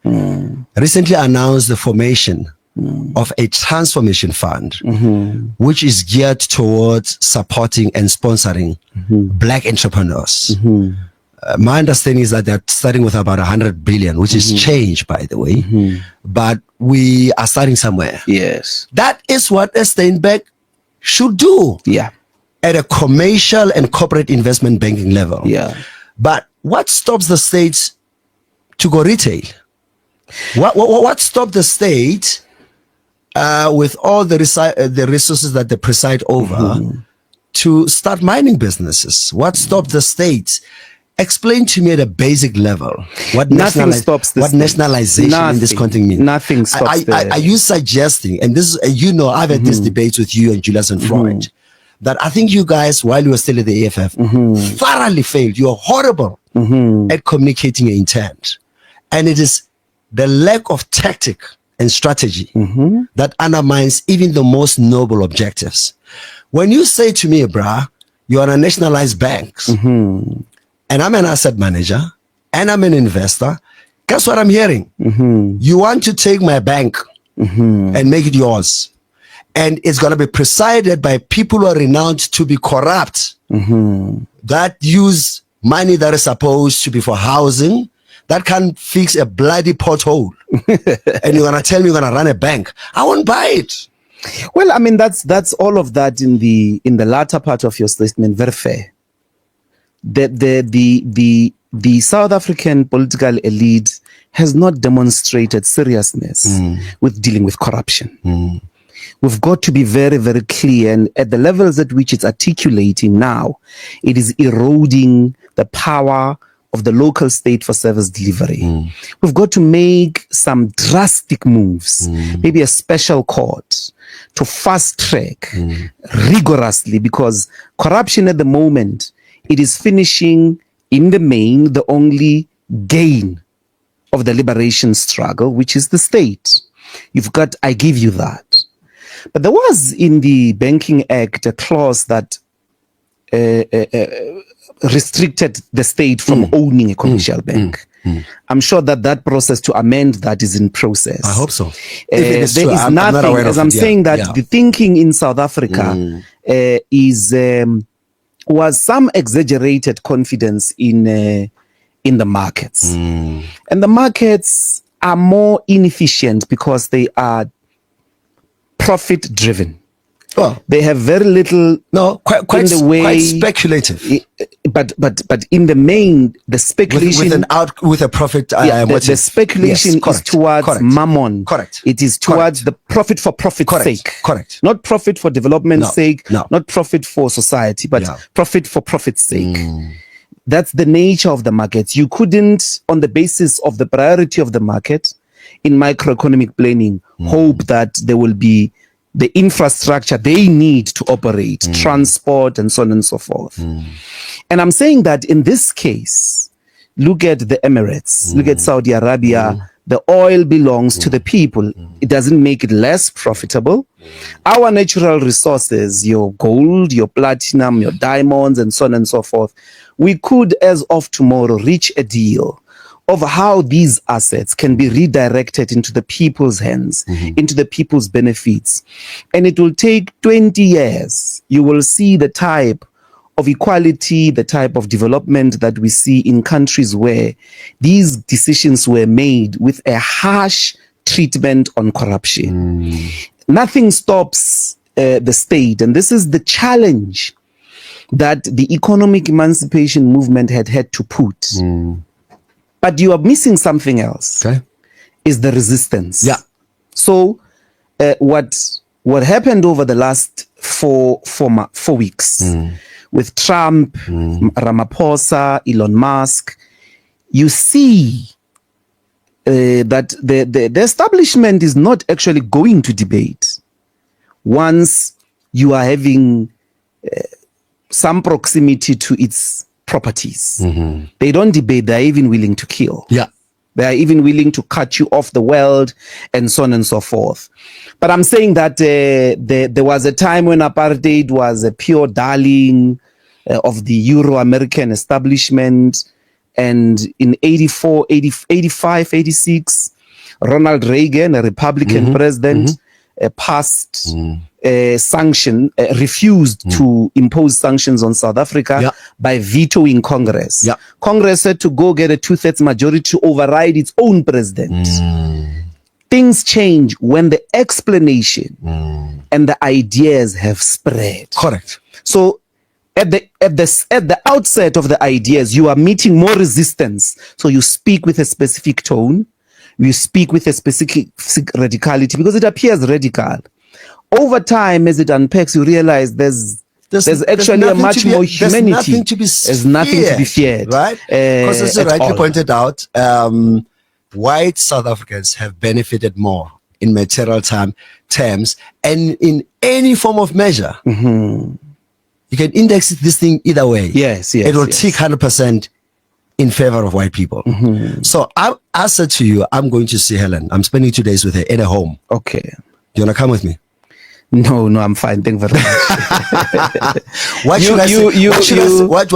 recently announced the formation of a transformation fund, which is geared towards supporting and sponsoring black entrepreneurs. My understanding is that they're starting with about 100 billion, which is change, by the way, but we are starting somewhere. Yes. That is what a state bank should do. Yeah. At a commercial and corporate investment banking level. Yeah. But what stops the states to go retail? What stops the state with all the resources that they preside over to start mining businesses? What stops the states? Explain to me at a basic level what nationalization in this country means. Nothing stops Are you suggesting, and this is, you know, I've had these debates with you and Julius and Freud, that I think you guys, while you were still at the AFF, thoroughly failed. You are horrible at communicating your intent. And it is the lack of tactic and strategy that undermines even the most noble objectives. When you say to me, bruh, you are a nationalized banks, and I'm an asset manager, and I'm an investor, guess what I'm hearing? You want to take my bank and make it yours. And it's going to be presided by people who are renowned to be corrupt, that use money that is supposed to be for housing, that can fix a bloody pothole. And you're going to tell me you're going to run a bank. I won't buy it. Well, I mean, that's all of that in the latter part of your statement. Very fair. The South African political elite has not demonstrated seriousness with dealing with corruption. We've got to be very, very clear, and at the levels at which it's articulating now, it is eroding the power of the local state for service delivery. We've got to make some drastic moves, maybe a special court to fast track rigorously, because corruption at the moment, it is finishing in the main the only gain of the liberation struggle, which is the state. You've got, I give you that. But there was in the Banking Act a clause that restricted the state from owning a commercial bank. I'm sure that process to amend that is in process. I hope so. There is nothing, as I'm saying that the thinking in South Africa was some exaggerated confidence in the markets. And the markets are more inefficient because they are profit driven. Well, they have very little quite speculative. But in the main, the speculation with a profit. The speculation is towards mammon. Correct. It is towards the profit for profit's sake. Correct. Not profit for development's sake. Not profit for society, but profit for profit's sake. That's the nature of the markets. You couldn't, on the basis of the priority of the market, in microeconomic planning, hope that there will be the infrastructure they need to operate, transport, and so on and so forth. And I'm saying that in this case, look at the Emirates, look at Saudi Arabia, the oil belongs to the people. It doesn't make it less profitable. Our natural resources, your gold, your platinum, your diamonds, and so on and so forth, we could, as of tomorrow, reach a deal of how these assets can be redirected into the people's hands, into the people's benefits. And it will take 20 years. You will see the type of equality, the type of development that we see in countries where these decisions were made with a harsh treatment on corruption. Nothing stops the state. And this is the challenge that the economic emancipation movement had to put. But you are missing something else. Okay. Is the resistance. Yeah. So what happened over the last four weeks with Trump, Ramaphosa, Elon Musk, you see that the establishment is not actually going to debate once you are having some proximity to its properties. They don't debate, they're even willing to kill. Yeah. They are even willing to cut you off the world and so on and so forth. But I'm saying that there was a time when apartheid was a pure darling of the Euro-American establishment. And in 84, 80, 85, 86, Ronald Reagan, a Republican president, passed refused to impose sanctions on South Africa by vetoing Congress. Congress had to go get a 2/3 majority to override its own president. Things change when the explanation and the ideas have spread. Correct. So at the outset of the ideas, you are meeting more resistance. So you speak with a specific tone, you speak with a specific radicality because it appears radical. Over time, as it unpacks, you realize there's actually a much more humanity. There's nothing to be feared. Right? Because as you rightly pointed out, white South Africans have benefited more in material terms and in any form of measure. You can index this thing either way. Yes. It will tick 100% in favor of white people. So I said to you, I'm going to see Helen. I'm spending 2 days with her in a home. Okay. Do you want to come with me? No, I'm fine. Thank you very much. What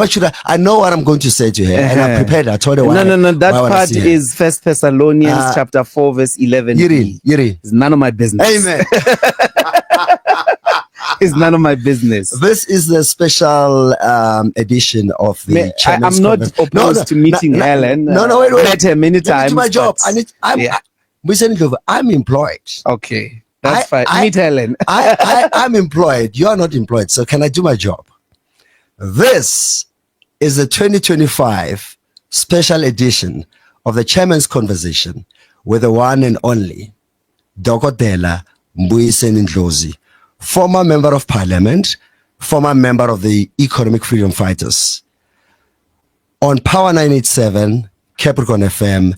should I? I know what I'm going to say to her, and I'm prepared. I told her why. No. That part is 1 Thessalonians chapter 4, verse 11. Yiri. It's none of my business. Amen. It's none of my business. This is the special edition of the Chairman's I'm not opposed to meeting Helen. Wait. Met her many times. Do my job. I'm employed. Okay. That's fine. Meet Helen. I'm employed. You are not employed. So can I do my job? This is the 2025 special edition of the Chairman's Conversation with the one and only Dr. Ndlozi, former member of parliament, former member of the Economic Freedom Fighters. On Power 987, Capricorn FM,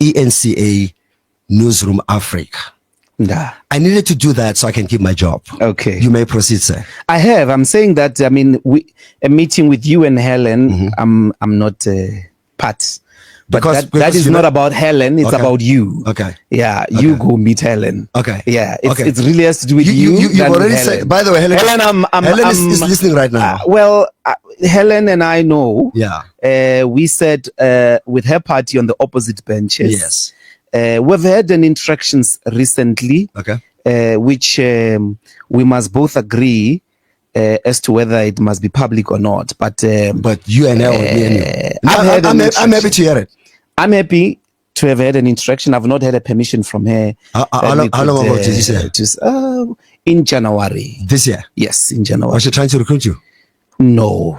ENCA, Newsroom Africa. Nah. I needed to do that so I can keep my job. Okay. You may proceed, sir. I have. I'm saying that, a meeting with you and Helen, I'm not part. But because that is not about Helen, it's about you. Okay. Yeah, you go meet Helen. Okay. Yeah, it really has to do with you. You've already said, by the way, Helen is listening right now. Helen and I know. Yeah. We sat with her party on the opposite benches. Yes. We've had an interactions recently, which we must both agree as to whether it must be public or not. But you and her, I'm happy to hear it. I'm happy to have had an interaction. I've not had a permission from her. How long ago did you say? In January. This year? Yes, in January. Was she trying to recruit you? No.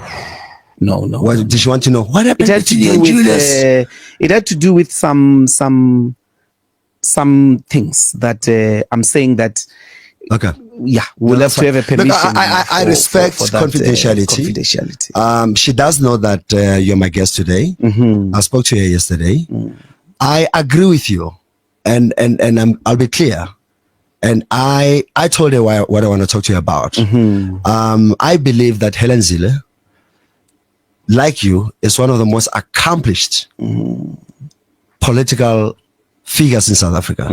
What did she want to know? What happened to you and Julius? It had to do with some things that I'm saying that. Okay. Yeah, we'll have to have a permission. I respect confidentiality. She does know that you're my guest today. I spoke to her yesterday. I agree with you, and I'll be clear. And I told her what I want to talk to you about. I believe that Helen Zille, like you, is one of the most accomplished political figures in South Africa.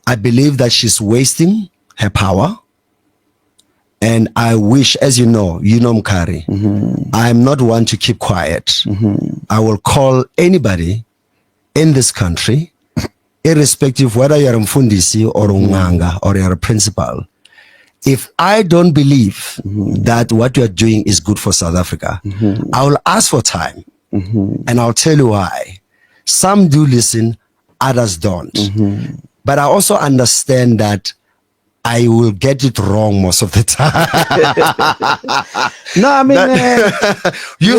I believe that she's wasting her power. And I wish, as you know Mkari, I'm not one to keep quiet. I will call anybody in this country, irrespective whether you're a mfundisi or unganga or you're a principal. If I don't believe that what you're doing is good for South Africa, I will ask for time. And I'll tell you why. Some do listen, others don't. But I also understand that I will get it wrong most of the time. No, I mean, you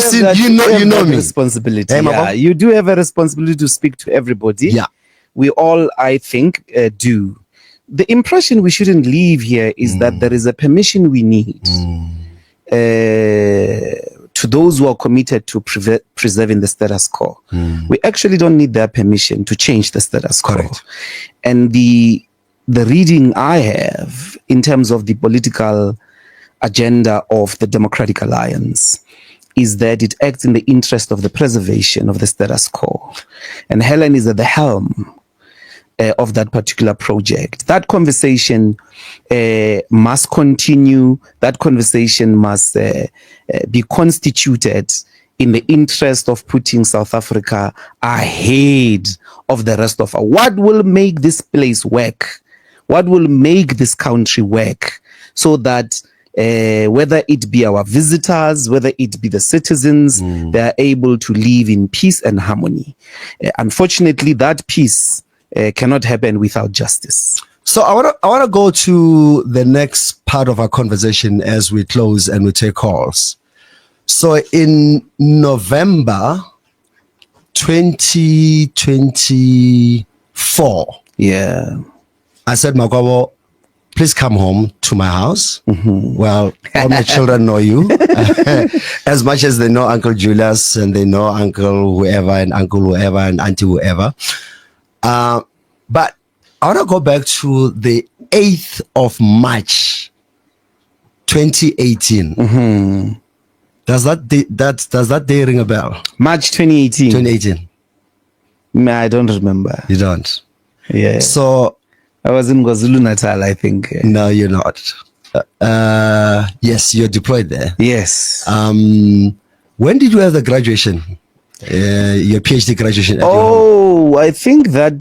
know me. Responsibility. Hey, Yeah, you do have a responsibility to speak to everybody. Yeah. We all, I think, do. The impression we shouldn't leave here is that there is a permission we need to those who are committed to preserving the status quo. We actually don't need their permission to change the status quo. Correct. And the reading I have in terms of the political agenda of the Democratic Alliance is that it acts in the interest of the preservation of the status quo. And Helen is at the helm of that particular project. That conversation must continue. That conversation must be constituted in the interest of putting South Africa ahead of the rest of us. What will make this place work? What will make this country work so that whether it be our visitors, whether it be the citizens, they are able to live in peace and harmony. Unfortunately, that peace cannot happen without justice. So I want to go to the next part of our conversation as we close and we take calls. So in November 2024, yeah, I said, Makwabo, please come home to my house. Well, all my children know you as much as they know Uncle Julius and they know Uncle whoever and Uncle whoever and Auntie whoever. But I want to go back to the 8th of March, 2018. Does that day ring a bell? March 2018. 2018. I don't remember. You don't? Yeah. So I was in KwaZulu-Natal, I think. No, you're not. Yes, you're deployed there. Yes. When did you have the graduation? Your PhD graduation? I think that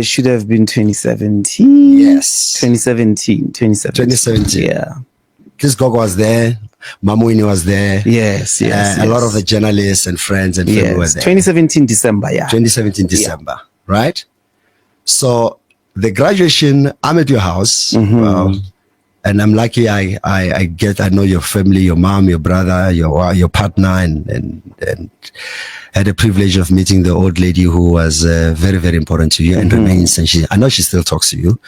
should have been 2017. Yes. 2017. Yeah. This Gogo was there. Mamuini was there. Yes. A lot of the journalists and friends and family were there. 2017 December, yeah. 2017 December, right? So the graduation, I'm at your house. Well, and I'm lucky I know your family, your mom, your brother, your partner, and had the privilege of meeting the old lady who was very, very important to you and remains, and I know she still talks to you.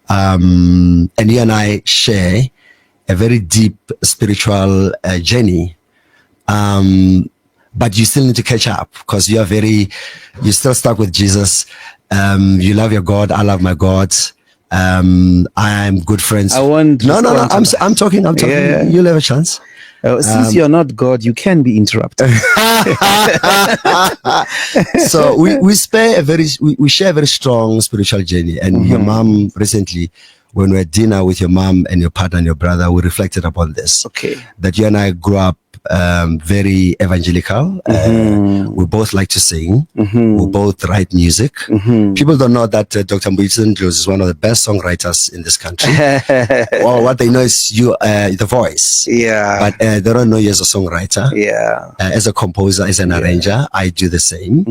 And you and I share a very deep spiritual journey. But you still need to catch up because you're still stuck with Jesus. You love your God. I love my God. I'm good friends. I'm talking. Yeah. You'll have a chance. Since you're not God, you can be interrupted. So we share a very strong spiritual journey. And your mom recently, when we had dinner with your mom and your partner and your brother, we reflected upon this. Okay. That you and I grew up very evangelical. We both like to sing. We both write music. People don't know that Dr. Ndlozi is one of the best songwriters in this country. Well, what they know is you, the voice. Yeah. But they don't know you as a songwriter. Yeah. As a composer, as an arranger, I do the same.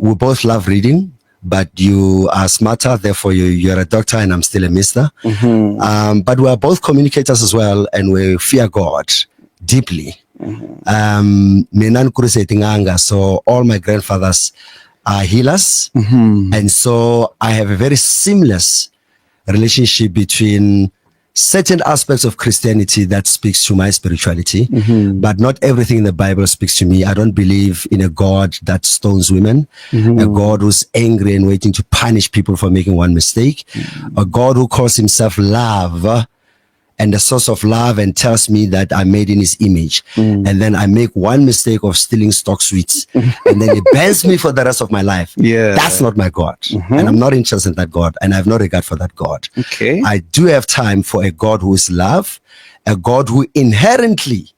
We both love reading. But you are smarter, therefore you're a doctor and I'm still a mister. But we are both communicators as well, and we fear God deeply. So all my grandfathers are healers, and so I have a very seamless relationship between certain aspects of Christianity that speaks to my spirituality, but not everything in the Bible speaks to me. I don't believe in a God that stones women, a God who's angry and waiting to punish people for making one mistake, a God who calls himself love and the source of love and tells me that I'm made in his image. And then I make one mistake of stealing stock sweets and then he bans me for the rest of my life. Yeah. That's not my God. And I'm not interested in that God, and I have no regard for that God. Okay. I do have time for a God who is love, a God who inherently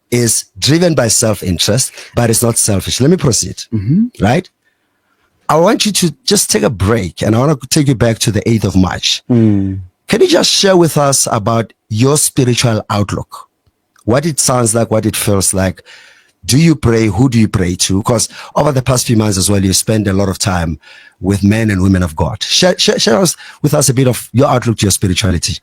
is driven by self-interest, but is not selfish. Let me proceed. Right? I want you to just take a break, and I want to take you back to the 8th of March. Can you just share with us about your spiritual outlook? What it sounds like, what it feels like. Do you pray? Who do you pray to? Because over the past few months as well, you spend a lot of time with men and women of God. Share with us a bit of your outlook to your spirituality.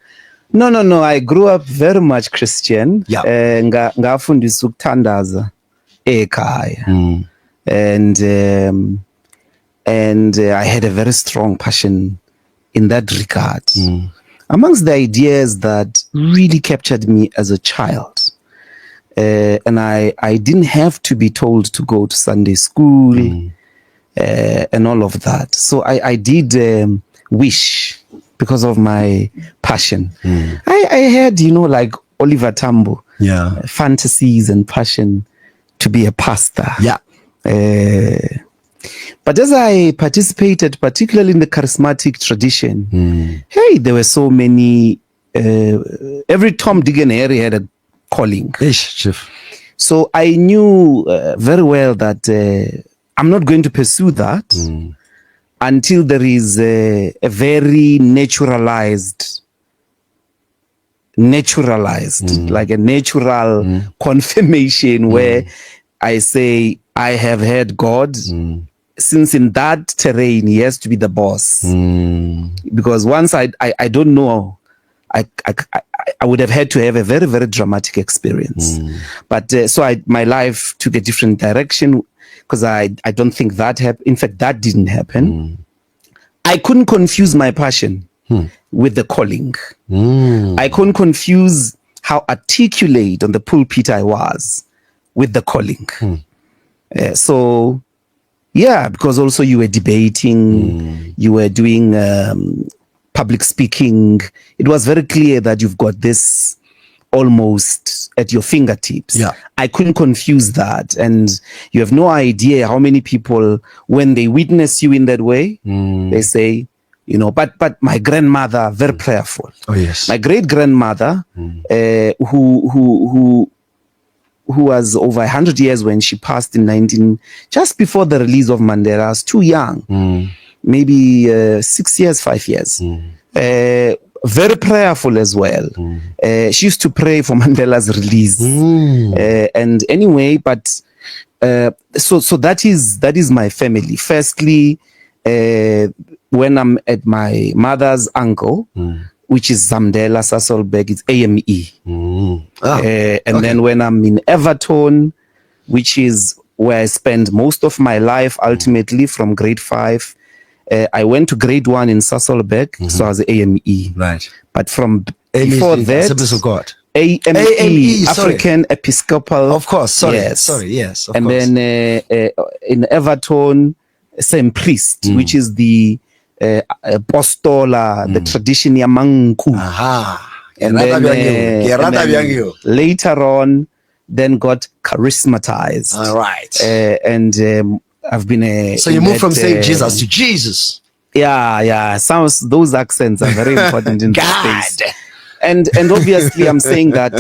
No. I grew up very much Christian. Yeah. Ngafundiswa ukuthandaza ekhaya. And I had a very strong passion in that regard. Amongst the ideas that really captured me as a child, and I didn't have to be told to go to Sunday school and all of that. So I did wish, because of my passion. I had, like Oliver Tambo, fantasies and passion to be a pastor. Yeah. But as I participated, particularly in the charismatic tradition, hey, there were so many. Every Tom, Dick, and Harry had a calling. So I knew very well that I'm not going to pursue that until there is a very naturalized, like a natural confirmation where I say, I have heard God. Since in that terrain, he has to be the boss. Because once I don't know, I would have had to have a very, very dramatic experience. But so my life took a different direction, because I don't think that happened. In fact, that didn't happen. I couldn't confuse my passion with the calling. I couldn't confuse how articulate on the pulpit I was with the calling. So, yeah, because also you were debating, you were doing public speaking. It was very clear that you've got this almost at your fingertips. Yeah. I couldn't confuse that. And you have no idea how many people, when they witness you in that way, they say, but my grandmother, very prayerful. Oh, yes. My great grandmother, who was over 100 years when she passed in just before the release of Mandela. I was too young, maybe 6 years, 5 years. Very prayerful as well. She used to pray for Mandela's release. And anyway, but so that is my family. Firstly, when I'm at my mother's uncle, which is Zamdela Sasolburg, it's AME. Then when I'm in Everton, which is where I spend most of my life, ultimately from grade 5, I went to grade 1 in Sasolburg, so I was AME. Right. But from AME before is that, Assemblies of God. AME, African Episcopal. Of course, sorry. Yes. Of and course. Then in Everton, same priest, which is the apostola, the tradition Yamanku. And then later on, then got charismatized. All right. And I've been so you moved from saying Jesus to Jesus. Yeah. Those accents are very important in this space. And obviously, I'm saying that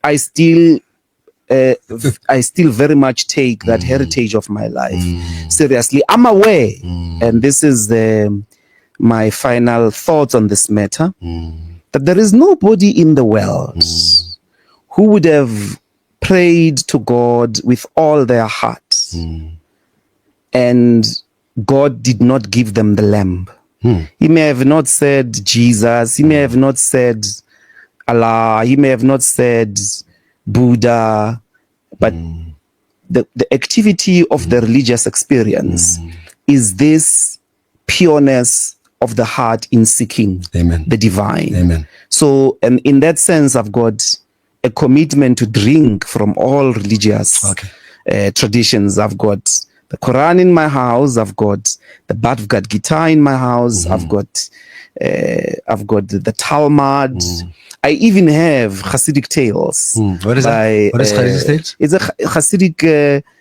I still very much take that heritage of my life seriously. I'm aware, and this is my final thoughts on this matter, that there is nobody in the world who would have prayed to God with all their heart, and God did not give them the lamb. He may have not said Jesus, he may have not said Allah, he may have not said Buddha, but the activity of the religious experience is this pureness of the heart in seeking the divine. Amen. So, and in that sense, I've got a commitment to drink from all religious traditions. I've got the Quran in my house. I've got the Bhagavad Gita in my house. I've got the Talmud. I even have Hasidic tales. What is that? What is Hasidic tales? It's a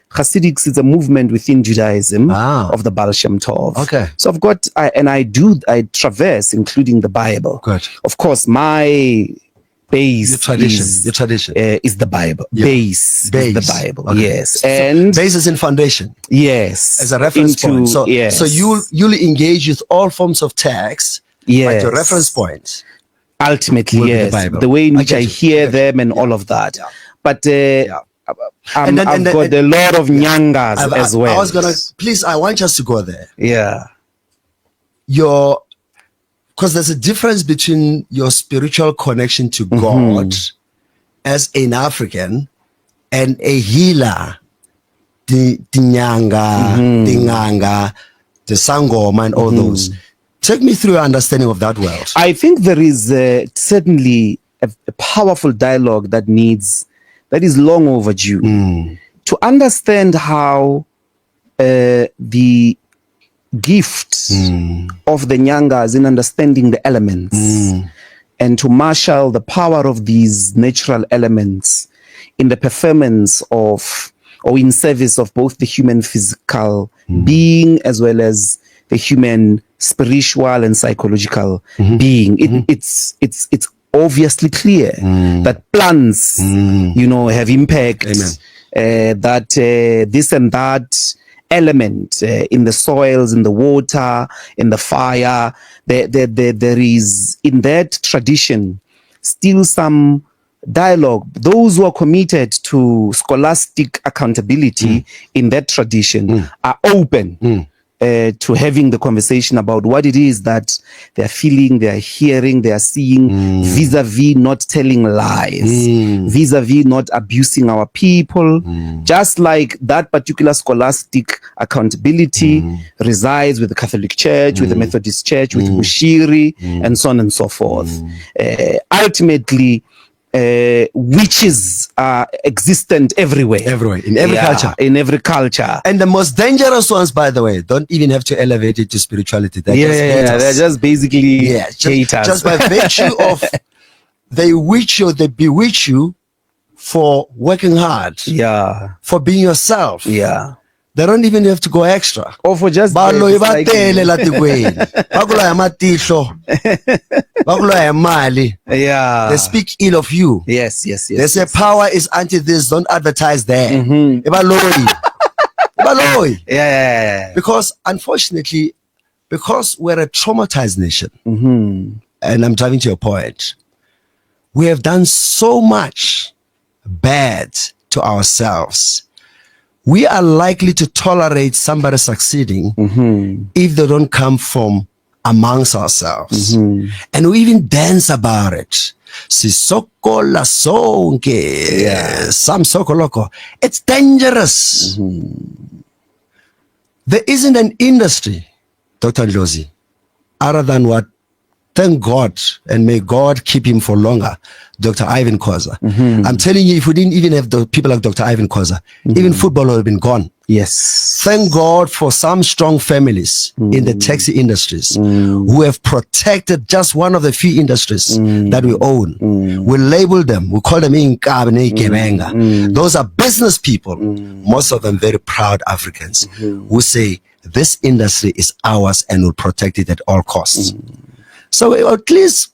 Hasidics is a movement within Judaism of the Baal Shem Tov. Okay. So I've got, I traverse, including the Bible. Good. Of course, my base your tradition is the Bible. Yeah. Base is the Bible. Okay. Yes. And base is in foundation. Yes. As a reference point. So you'll engage with all forms of text. Yes. But your reference point. Ultimately, yes. The way in which I hear them and all of that. Yeah. But I've got a lot of nyangas as well. I was gonna, please, I want us to go there. Yeah. Because there's a difference between your spiritual connection to God as an African and a healer, the nyanga, the nganga, the sangoma, and all those. Take me through your understanding of that world. I think there is certainly a powerful dialogue that is long overdue to understand how the gift of the nyangas in understanding the elements and to marshal the power of these natural elements in the performance of or in service of both the human physical being as well as the human spiritual and psychological being. It's obviously clear that plants, have impact. That this and that element in the soils, in the water, in the fire, there is in that tradition still some dialogue. Those who are committed to scholastic accountability in that tradition are open to having the conversation about what it is that they are feeling, they are hearing, they are seeing, vis-a-vis not telling lies, vis-a-vis not abusing our people. Just like that particular scholastic accountability resides with the Catholic Church, with the Methodist Church, with Mushiri, and so on and so forth. Ultimately, witches are existent everywhere, in every culture, and the most dangerous ones, by the way, don't even have to elevate it to spirituality. They're just basically haters. Just by virtue of they bewitch you for working hard, for being yourself. They don't even have to go extra. Or for just they speak ill of you. Yes. They say power is anti this, don't advertise there. Because unfortunately, because we're a traumatized nation, and I'm driving to your point, we have done so much bad to ourselves. We are likely to tolerate somebody succeeding if they don't come from amongst ourselves. And we even dance about it. Sisokola sonke, some sokoloko. It's dangerous. There isn't an industry, Dr. Ndlozi, other than what, thank God, and may God keep him for longer, Dr. Ivan Khoza. I'm telling you, if we didn't even have the people like Dr. Ivan Khoza, even football would have been gone. Yes. Thank God for some strong families in the taxi industries who have protected just one of the few industries that we own. We label them, we call them Inkabenga. Those are business people, most of them very proud Africans, who say this industry is ours and will protect it at all costs. So at least,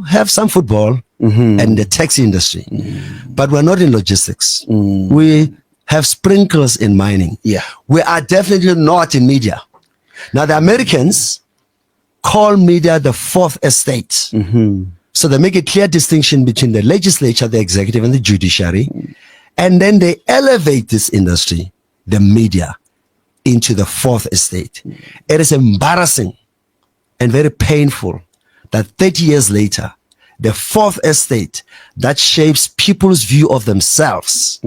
have some football and the taxi industry. But we're not in logistics. We have sprinkles in mining. We are definitely not in media. Now, the Americans call media the fourth estate. So they make a clear distinction between the legislature, the executive, and the judiciary. And then they elevate this industry, the media, into the fourth estate. It is embarrassing and very painful that 30 years later, the fourth estate that shapes people's view of themselves,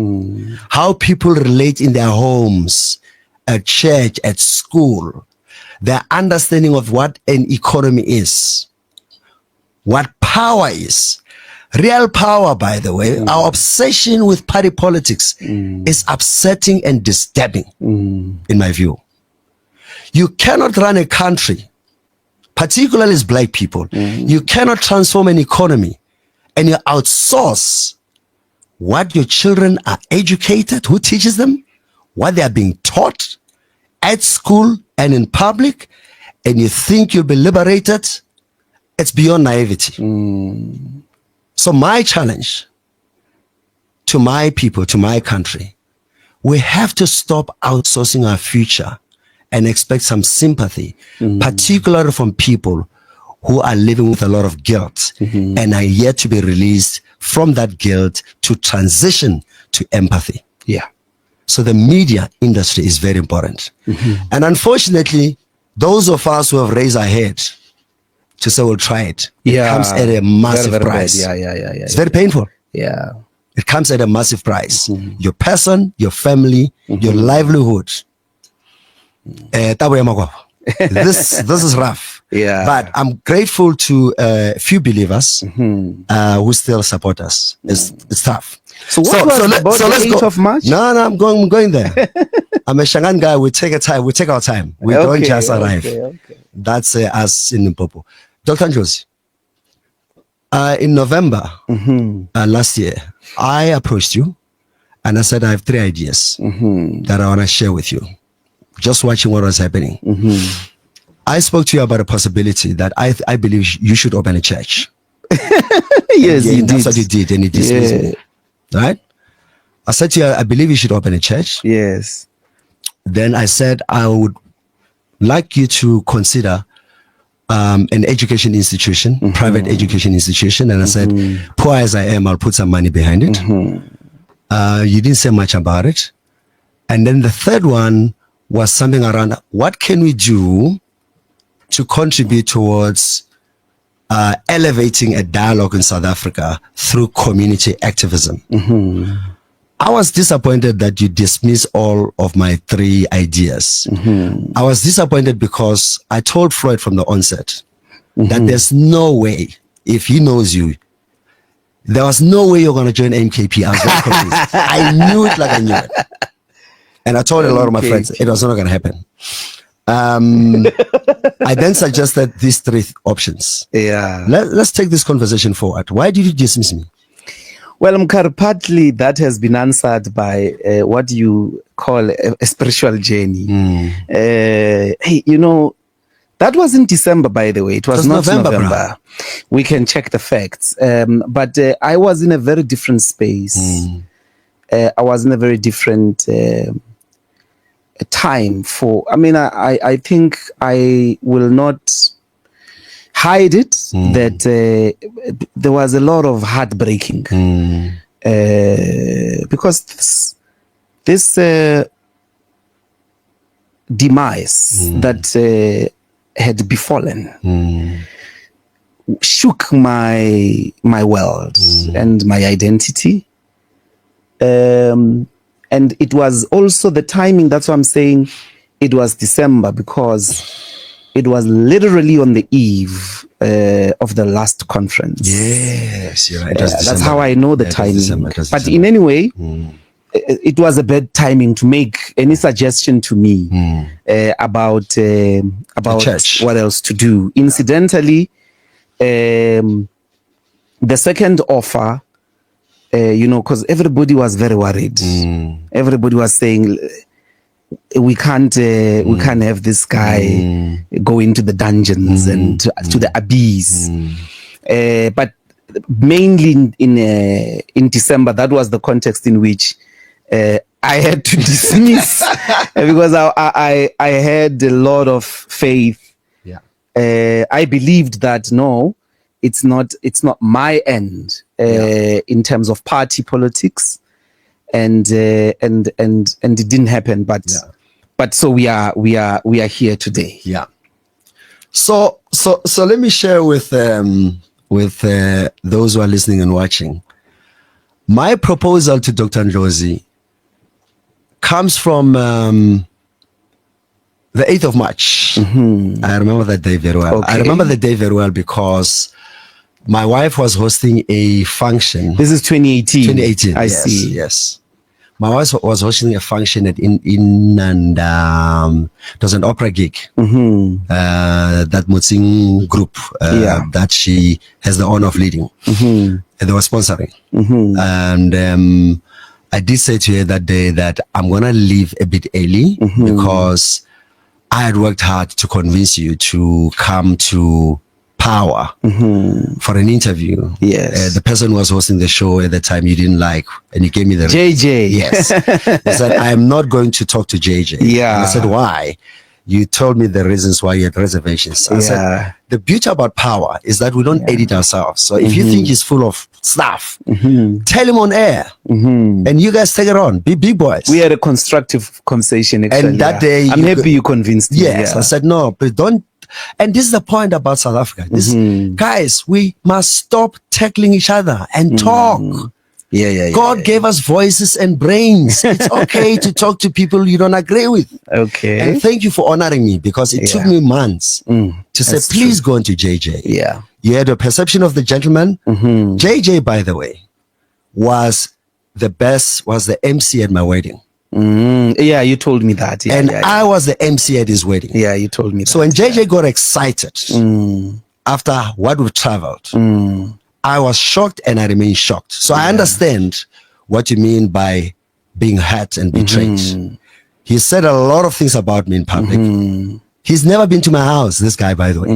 how people relate in their homes, at church, at school, their understanding of what an economy is, what power is. Real power, by the way, our obsession with party politics is upsetting and disturbing, in my view. You cannot run a country, particularly as black people, you cannot transform an economy and you outsource what your children are educated, who teaches them, what they are being taught at school and in public, and you think you'll be liberated. It's beyond naivety. So my challenge to my people, to my country, we have to stop outsourcing our future and expect some sympathy, particularly from people who are living with a lot of guilt and are yet to be released from that guilt to transition to empathy. Yeah. So the media industry is very important. And unfortunately, those of us who have raised our head to say we'll try it, it comes at a massive very price. bad. Yeah. It's very painful. Yeah. It comes at a massive price. Your person, your family, your livelihood. This is rough. Yeah. But I'm grateful to a few believers who still support us. It's tough. So what was about the 8th of March? No, I'm going there. I'm a Shangan guy. We take our time. We don't just arrive. Okay. That's us in Limpopo. Dr. Ndlozi, in November last year, I approached you and I said, I have 3 ideas that I want to share with you. Just watching what was happening. I spoke to you about a possibility that I believe you should open a church. Yes, you that's did. what you did, and you dismissed me. Right? I said to you, I believe you should open a church. Yes. Then I said, I would like you to consider an education institution, private education institution. And I said, poor as I am, I'll put some money behind it. You didn't say much about it. And then the third one was something around what can we do to contribute towards elevating a dialogue in South Africa through community activism. I was disappointed that you dismissed all of my 3 ideas. I was disappointed because I told Floyd from the onset that there's no way, if he knows you, there was no way you're going to join MKP. I was very confused. I knew it like I knew it. And I told a lot of my friends it was not going to happen. I then suggested these 3 options. Yeah. Let's take this conversation forward. Why did you dismiss me? Well, Mkar, partly that has been answered by what you call a spiritual journey. Hey, that was in December, by the way. It was not November. We can check the facts. But I was in a very different space. I was in a very different time I think I will not hide it that there was a lot of heartbreaking because this demise that had befallen shook my world and my identity. And it was also the timing. That's why I'm saying it was December, because it was literally on the eve of the last conference. Yes, you're right. That's how I know the timing. But in any way, it was a bad timing to make any suggestion to me about what else to do. Incidentally, the second offer, because everybody was very worried. Everybody was saying, we can't have this guy go into the dungeons and to the abyss. But mainly in December, that was the context in which I had to dismiss because I had a lot of faith. I believed that no, it's not my end in terms of party politics, and it didn't happen. But so we are here today. Yeah. So let me share with those who are listening and watching. My proposal to Dr. Ndlozi comes from the 8th of March. I remember that day very well. I remember the day very well because my wife was hosting a function. This is 2018. 2018. I see. Yes. My wife was hosting a function at and it was an opera gig. That Mutsing group that she has the honor of leading. And they were sponsoring. And I did say to her that day that I'm gonna leave a bit early because I had worked hard to convince you to come to Power for an interview. Yes. The person who was hosting the show at the time you didn't like, and you gave me the JJ. Yes. He said, I'm not going to talk to JJ. Yeah. And I said, why? you told me the reasons why you had reservations. I said, the beauty about power is that we don't edit ourselves. So if you think he's full of stuff, tell him on air, and you guys take it on. Be big boys. We had a constructive conversation. Actually, and that day, I'm happy you convinced me. Yes, I said no, but don't. And this is the point about South Africa. This, guys, we must stop tackling each other and talk. God gave us voices and brains. It's okay to talk to people you don't agree with. Okay. And thank you for honoring me, because it took me months to say, please go into JJ. Yeah. You had a perception of the gentleman. JJ, by the way, was the MC at my wedding. Yeah, you told me that. Yeah, and I was the MC at his wedding. Yeah, you told me that. So when JJ got excited after what we've traveled, I was shocked and I remain shocked. So I understand what you mean by being hurt and betrayed. He said a lot of things about me in public. He's never been to my house, this guy, by the way.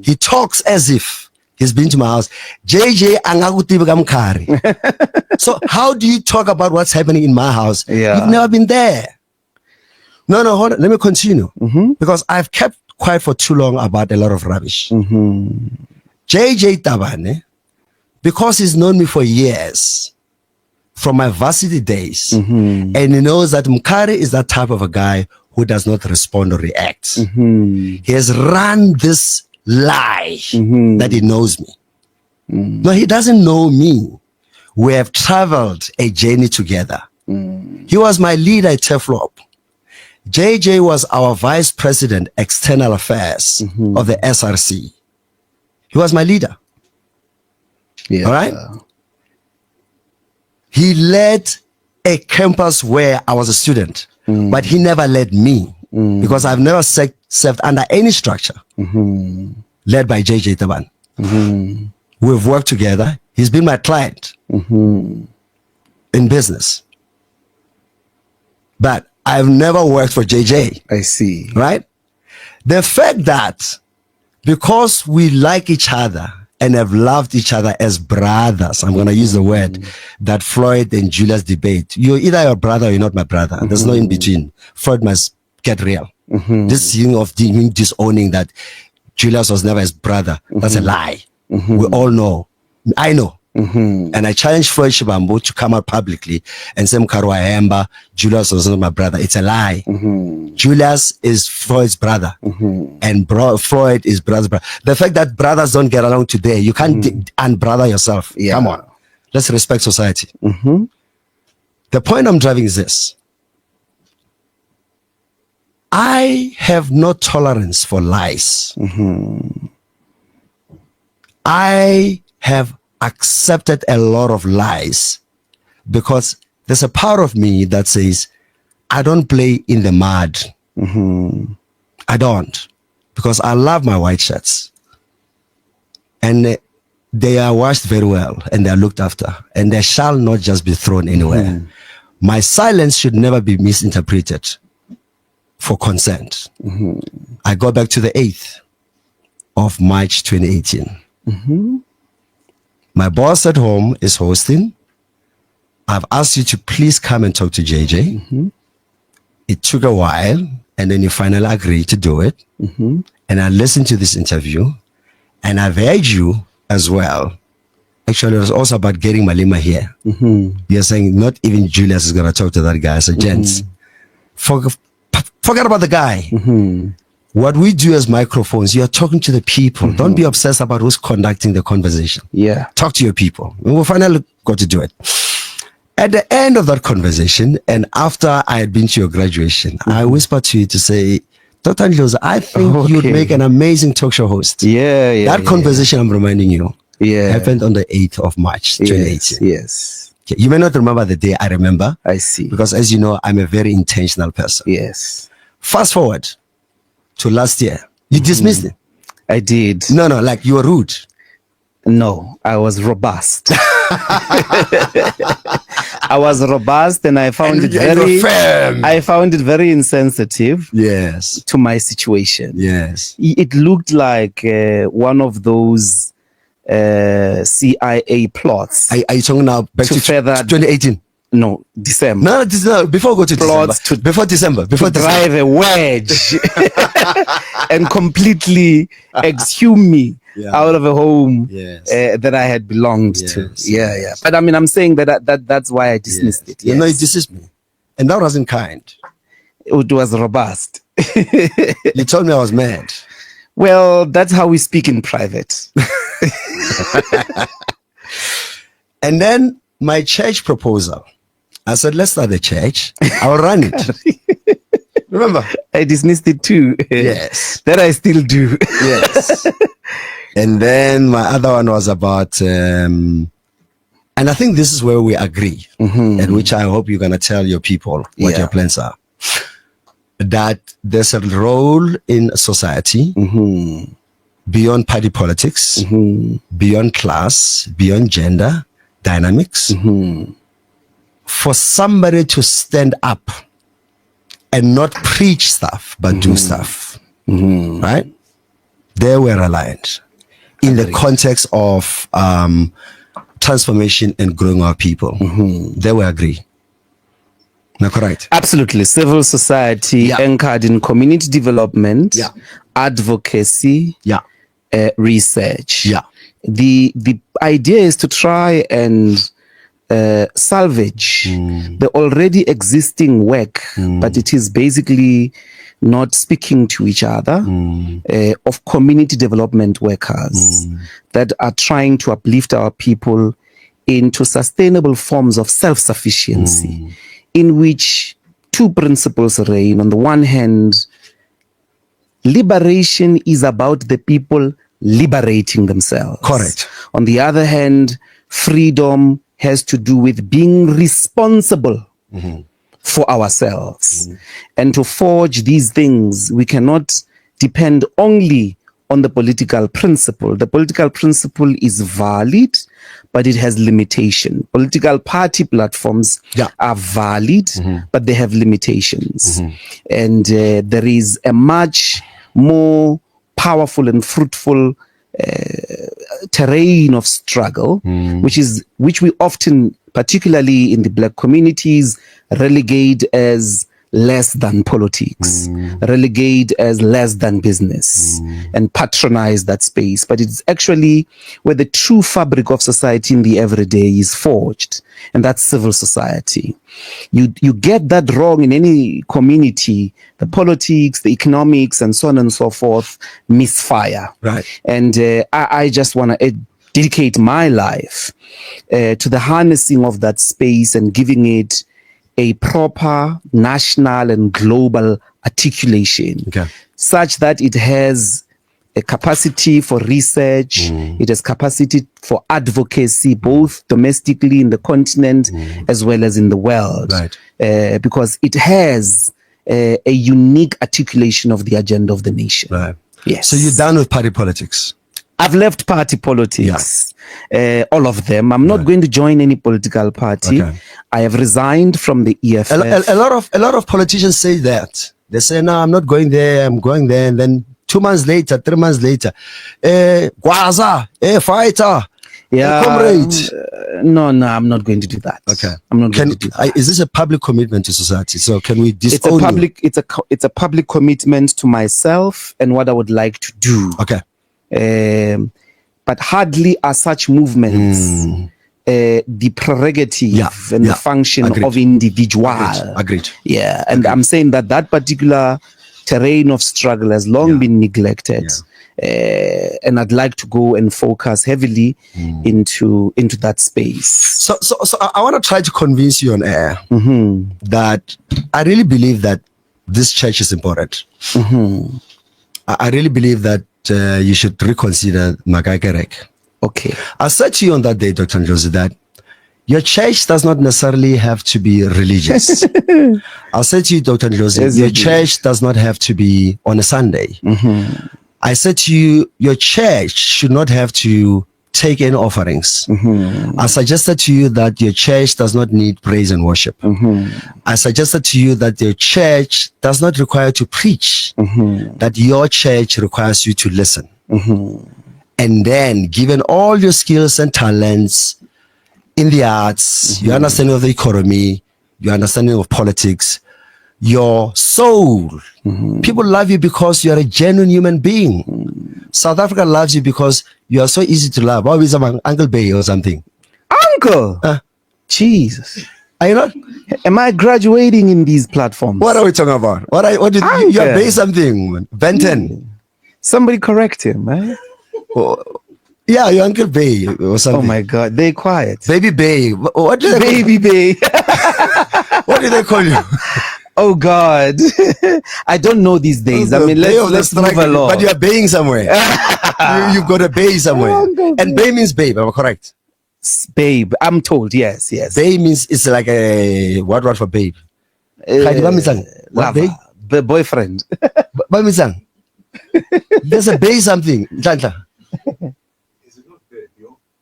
He talks as if he's been to my house. JJ Angakari. So how do you talk about what's happening in my house? You've never been there. No, hold on. Let me continue. Because I've kept quiet for too long about a lot of rubbish. JJ Tabane, because he's known me for years, from my varsity days, and he knows that Mkari is that type of a guy who does not respond or react. He has run this lie that he knows me. No, he doesn't know me. We have traveled a journey together. He was my leader at Teflop. JJ was our vice president, external affairs of the SRC. He was my leader. All right. He led a campus where I was a student, but he never led me because I've never served under any structure led by JJ Taban. We've worked together. He's been my client in business, but I've never worked for JJ. I see. Right? The fact that because we like each other and have loved each other as brothers, I'm going to use the word that Floyd and Julius debate. You're either your brother or you're not my brother. There's no in between. Floyd must get real. This thing of disowning that Julius was never his brother, that's a lie. We all know. I know. And I challenged Floyd Shibambo to come out publicly and say, Mkarwa Hemba, Julius was not my brother. It's a lie. Julius is Floyd's brother. And Floyd is brother's brother. The fact that brothers don't get along today, you can't unbrother yourself. Come on. Let's respect society. The point I'm driving is this. I have no tolerance for lies. I have accepted a lot of lies because there's a part of me that says I don't play in the mud. I don't, because I love my white shirts and they are washed very well and they are looked after and they shall not just be thrown anywhere. My silence should never be misinterpreted for consent. I go back to the 8th of March 2018. My boss at home is hosting. I've asked you to please come and talk to JJ. It took a while, and then you finally agreed to do it. And I listened to this interview, and I've heard you as well. Actually, it was also about getting Malima here. You're saying not even Julius is going to talk to that guy. So, gents, forget about the guy. What we do as microphones, you're talking to the people. Don't be obsessed about who's conducting the conversation. Talk to your people. And we'll finally got to do it. At the end of that conversation, and after I had been to your graduation, I whispered to you to say, Dr. Ndlozi, I think you'd make an amazing talk show host. That conversation I'm reminding you happened on the 8th of March, 2018. Yes. Okay. You may not remember the day. I remember. I see. Because as you know, I'm a very intentional person. Yes. Fast forward to last year. You dismissed it. I did. No, like you were rude. No, I was robust. I was robust and I found it very firm. I found it very insensitive. Yes. To my situation. Yes. It looked like one of those CIA plots. Are you talking now back to 2018? No, December. No, this, no, before we go to Plots December. to- Before December. Before December. Drive a wedge and completely exhume me Yeah. out of a home Yes. that I had belonged to. Yes, Yeah, yes. yeah. But I mean, I'm saying that's why I dismissed it. You Yes. know, you dismissed me. And that wasn't kind. It was robust. You told me I was mad. Well, that's how we speak in private. And then my church proposal, I said, let's start the church. I'll run it. Remember? I dismissed it too. Yes. That I still do. Yes. And then my other one was about, and I think this is where we agree, and which I hope you're going to tell your people what Yeah. your plans are. That there's a role in society beyond party politics, beyond class, beyond gender dynamics, for somebody to stand up and not preach stuff, but do stuff. Right? There we're aligned in the context of transformation and growing our people. There we agree. Am I correct? Absolutely. Civil society Yeah. anchored in community development, Yeah. advocacy, Yeah. research. Yeah. The idea is to try and salvage the already existing work, but it is basically not speaking to each other, of community development workers that are trying to uplift our people into sustainable forms of self-sufficiency, in which two principles reign. On the one hand, liberation is about the people liberating themselves. Correct. On the other hand, freedom has to do with being responsible for ourselves. And to forge these things, we cannot depend only on the political principle. The political principle is valid, but it has limitation. Political party platforms are valid, but they have limitations. And there is a much more powerful and fruitful terrain of struggle, which we often, particularly in the Black communities, relegate as less than politics, relegate as less than business, and patronize that space. But it's actually where the true fabric of society in the everyday is forged, and that's civil society. You get that wrong in any community, the politics, the economics, and so on and so forth misfire. Right. And I just want to dedicate my life to the harnessing of that space and giving it a proper national and global articulation, such that it has a capacity for research, it has capacity for advocacy, both domestically in the continent as well as in the world, because it has a unique articulation of the agenda of the nation. Right. Yes. So you're done with party politics? I've left party politics, all of them. I'm not going to join any political party. I have resigned from the EFF. A lot of politicians say that. They say, no, I'm not going there, I'm going there. And then 2 months later, 3 months later, Gwaza, fighter, comrade. No, I'm not going to do that. Okay. I'm not going to do that. Is this a public commitment to society? So can we disown It's a public, it's a public commitment to myself and what I would like to do. Okay. But hardly are such movements the prerogative and the function of individual. Agreed. Yeah, and I'm saying that particular terrain of struggle has long been neglected, and I'd like to go and focus heavily into that space. So I want to try to convince you on air that I really believe that this church is important. I really believe that you should reconsider Magaikerek. Okay. I said to you on that day, Dr. Ndlozi, that your church does not necessarily have to be religious. I said to you, Dr. Ndlozi, your church does not have to be on a Sunday. I said to you, your church should not have to take in offerings. I suggested to you that your church does not need praise and worship. I suggested to you that your church does not require to preach, that your church requires you to listen. And then, given all your skills and talents, in the arts, your understanding of the economy, your understanding of politics, your soul. People love you because you are a genuine human being. South Africa loves you because you are so easy to love. Always among Uncle Bay or something. Uncle! Jesus. Are you not? Am I graduating in these platforms? What are we talking about? What did you are Bay something? Benton. Somebody correct him, man. Yeah, your Uncle Bay or something. Oh my God, they quiet. Baby Bay. What do they Baby Bay. What do they call you? Oh God, I don't know these days. I mean, let's move along. But you are baying somewhere. You've got a bay somewhere. And bay means babe. Am I correct? Babe, I'm told. Yes. Bay means it's like a what for babe? What bay? Boyfriend. There's a bay something.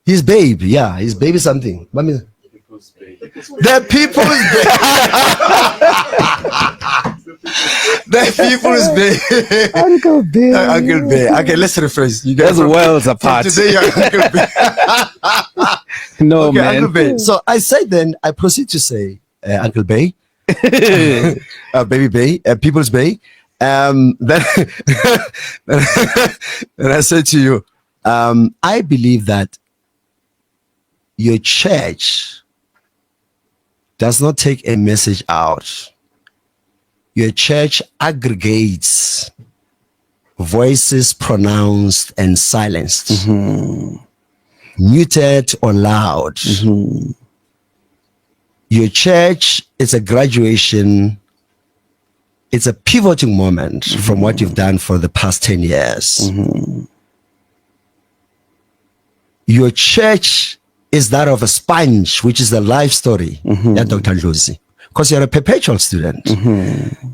His babe, yeah, his baby something. The people's babe. The people's babe. Uncle Bay. Uncle Bay. Okay, let's rephrase. You guys are worlds apart. Today, you're Uncle Bay. No, okay, man. Uncle Bay. So I said then, I proceed to say, Uncle Bay, Baby Bay, People's Bay. Then I said to you, I believe that your church does not take a message out. Your church aggregates voices pronounced and silenced, muted or loud. Your church is a graduation. It's a pivoting moment from what you've done for the past 10 years. Your church is that of a sponge, which is the life story, Dr. Ndlozi. Because you're a perpetual student.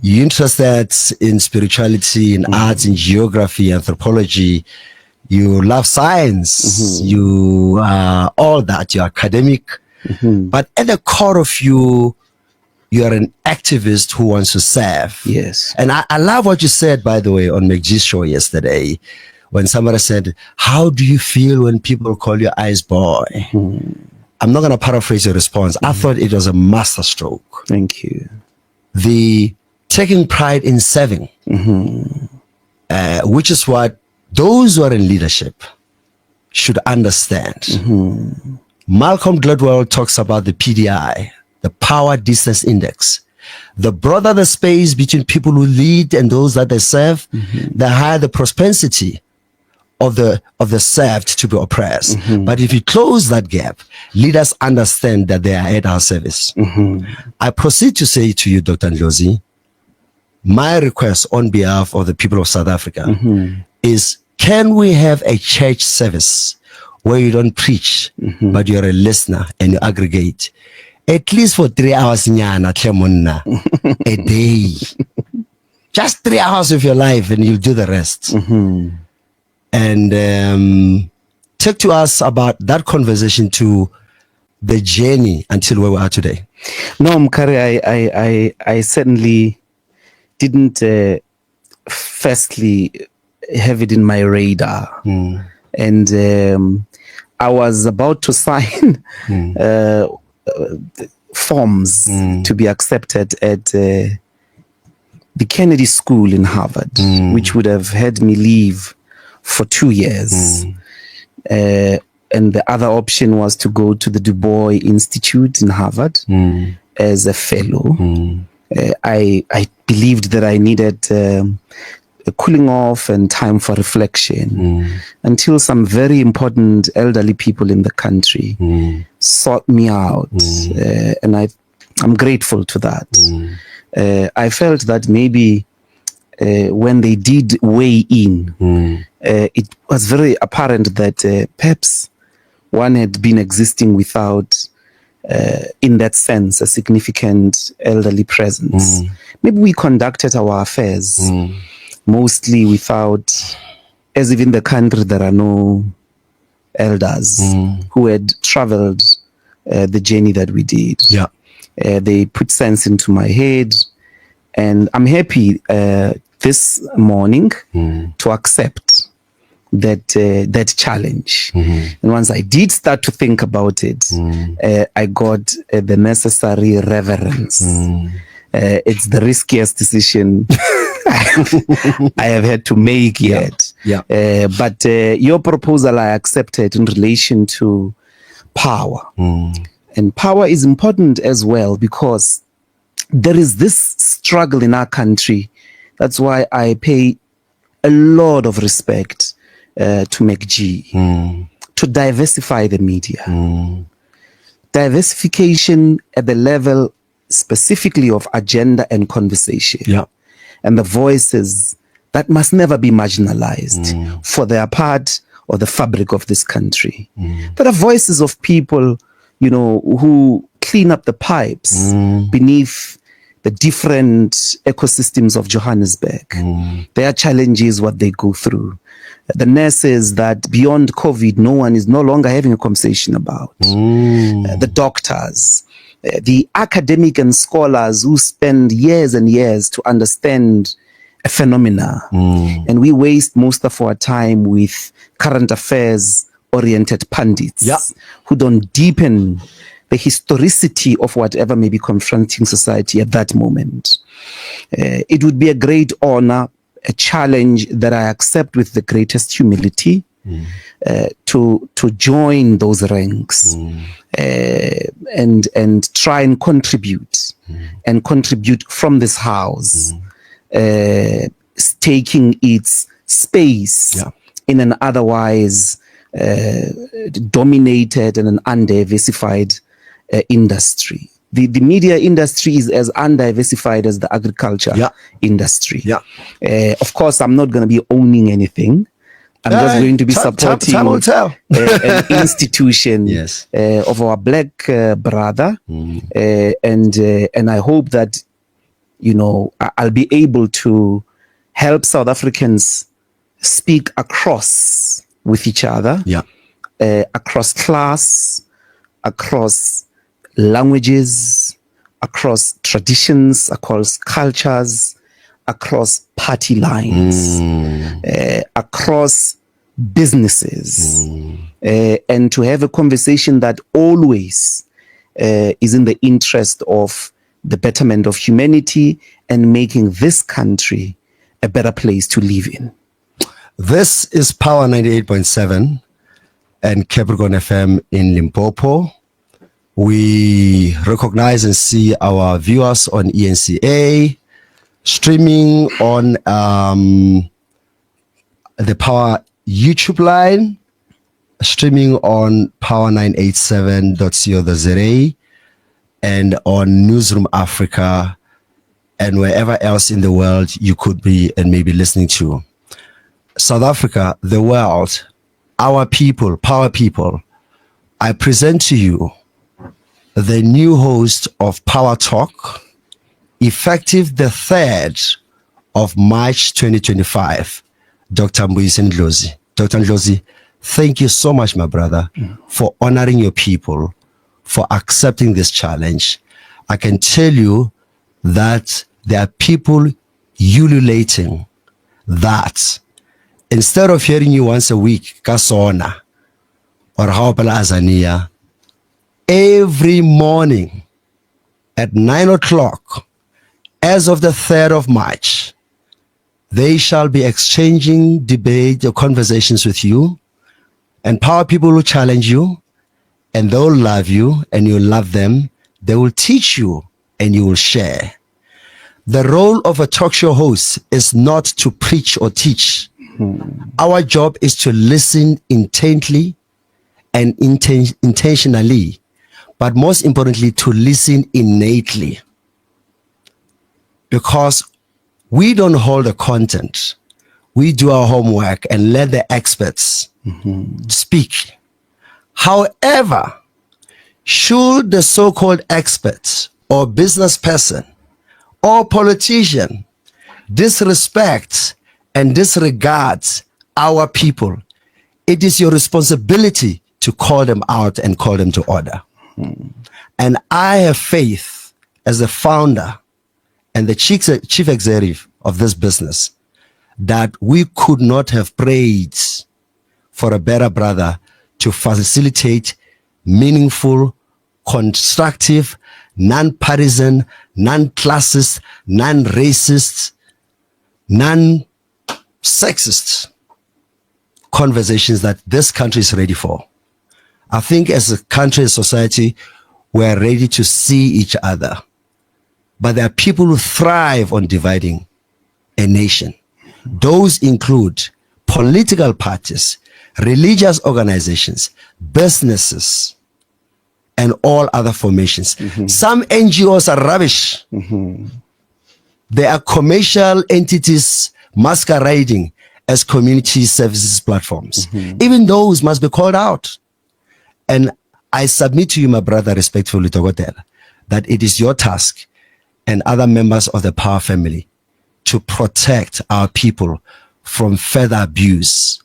You're interested in spirituality, in arts, in geography, anthropology. You love science. You are all that. You're academic. But at the core of you, you are an activist who wants to serve. Yes. And I love what you said, by the way, on McGee's show yesterday, when somebody said, how do you feel when people call you Ice Boy? I'm not going to paraphrase your response. I thought it was a masterstroke. Thank you. The taking pride in serving, which is what those who are in leadership should understand. Malcolm Gladwell talks about the PDI, the Power Distance Index. The broader the space between people who lead and those that they serve, the higher the propensity of the served to be oppressed. But if you close that gap, leaders understand that they are at our service. I proceed to say to you, Dr. Ndlozi, my request on behalf of the people of South Africa is, can we have a church service where you don't preach, but you're a listener and you aggregate? At least for 3 hours a day. Just 3 hours of your life and you'll do the rest. And talk to us about that conversation to the journey until where we are today. No, Mkari, I certainly didn't firstly have it in my radar. And I was about to sign forms to be accepted at the Kennedy School in Harvard, which would have had me leave for 2 years. And the other option was to go to the Du Bois Institute in Harvard as a fellow. I believed that I needed a cooling off and time for reflection until some very important elderly people in the country sought me out. And I'm grateful to that. I felt that maybe when they did weigh in, it was very apparent that perhaps one had been existing without, in that sense, a significant elderly presence. Maybe we conducted our affairs mostly without, as if in the country there are no elders who had traveled the journey that we did. They put sense into my head, and I'm happy this morning to accept that challenge. And once I did start to think about it, I got the necessary reverence. It's the riskiest decision I have had to make yet. But your proposal I accepted in relation to power. And power is important as well, because there is this struggle in our country. That's why I pay a lot of respect to McG, to diversify the media. Diversification at the level specifically of agenda and conversation. And the voices that must never be marginalized for their part or the fabric of this country. There are voices of people, you know, who clean up the pipes beneath the different ecosystems of Johannesburg. Their challenges, what they go through. The nurses that beyond COVID, no one is no longer having a conversation about. The doctors, the academic and scholars who spend years and years to understand a phenomena. And we waste most of our time with current affairs oriented pundits who don't deepen the historicity of whatever may be confronting society at that moment. It would be a great honor, a challenge that I accept with the greatest humility, to join those ranks and try and contribute from this house, taking its space in an otherwise dominated and an undiversified industry. The media industry is as undiversified as the agriculture industry. Of course, I'm not going to be owning anything. I'm just going to be supporting an institution of our black brother. And I hope that, you know, I'll be able to help South Africans speak across with each other, across class, across languages, across traditions, across cultures, across party lines, across businesses, and to have a conversation that always is in the interest of the betterment of humanity and making this country a better place to live in. This is Power 98.7 and Capricorn FM in Limpopo. We recognize and see our viewers on ENCA, streaming on the Power YouTube line, streaming on power987.co.za, and on Newsroom Africa, and wherever else in the world you could be and maybe listening to. South Africa, the world, our people, Power people, I present to you the new host of Power Talk, effective the 3rd of March 2025, Dr. Ndlozi. Dr. Ndlozi, thank you so much, my brother, for honoring your people, for accepting this challenge. I can tell you that there are people ululating that instead of hearing you once a week, Kasona or Haopela Azania, every morning at 9 o'clock, as of the 3rd of March, they shall be exchanging debate or conversations with you, and Power people will challenge you, and they'll love you, and you'll love them. They will teach you, and you will share. The role of a talk show host is not to preach or teach. Our job is to listen intently and intentionally, but most importantly, to listen innately. Because we don't hold the content. We do our homework and let the experts speak. However, should the so-called expert or business person or politician disrespect and disregard our people, it is your responsibility to call them out and call them to order. And I have faith as the founder and the chief executive of this business that we could not have prayed for a better brother to facilitate meaningful, constructive, non-partisan, non-classist, non-racist, non-sexist conversations that this country is ready for. I think as a country, as society, we're ready to see each other. But there are people who thrive on dividing a nation. Those include political parties, religious organizations, businesses, and all other formations. Some NGOs are rubbish. They are commercial entities masquerading as community services platforms. Even those must be called out. And I submit to you, my brother, respectfully, Togotela, that it is your task and other members of the Power family to protect our people from further abuse.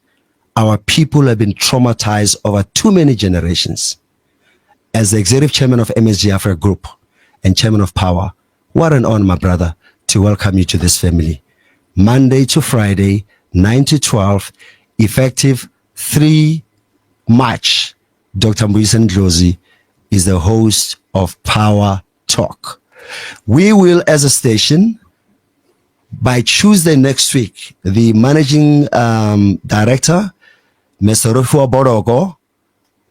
Our people have been traumatized over too many generations. As the executive chairman of MSG Africa Group and chairman of Power, what an honor, my brother, to welcome you to this family. Monday to Friday, 9 to 12, effective 3 March. Dr. Ndlozi is the host of Power Talk. We will, as a station, by Tuesday next week, the managing director, Mr. Rufua Borogo,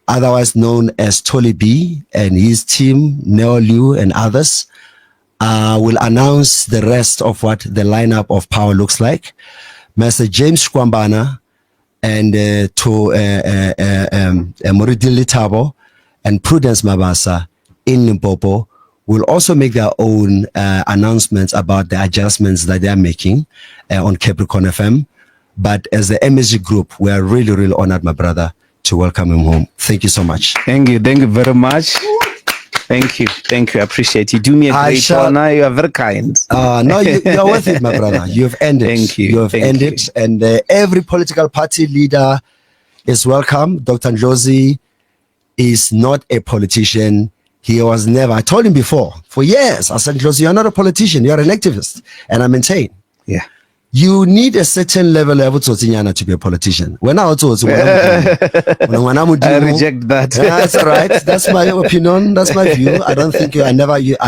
otherwise known as Tolly B, and his team, Neo Liu and others, will announce the rest of what the lineup of Power looks like. Mr. James Kwambana and Muridili Tabo and Prudence Mabasa in Limpopo will also make their own announcements about the adjustments that they are making on Capricorn FM. But as the MSG group, we are really, really honored, my brother, to welcome him home. Thank you so much. Thank you very much. Thank you. I appreciate you. Do me a great honor. You are very kind. No, you are worth it, my brother. You have ended. Thank you. You have ended. And every political party leader is welcome. Dr. Ndlozi is not a politician. He was never. I told him before, for years, I said, Ndlozi, you're not a politician. You're an activist. And I maintain. Yeah. You need a certain level of to be a politician. When I also I reject that. That's all right. That's my opinion. That's my view. I don't think I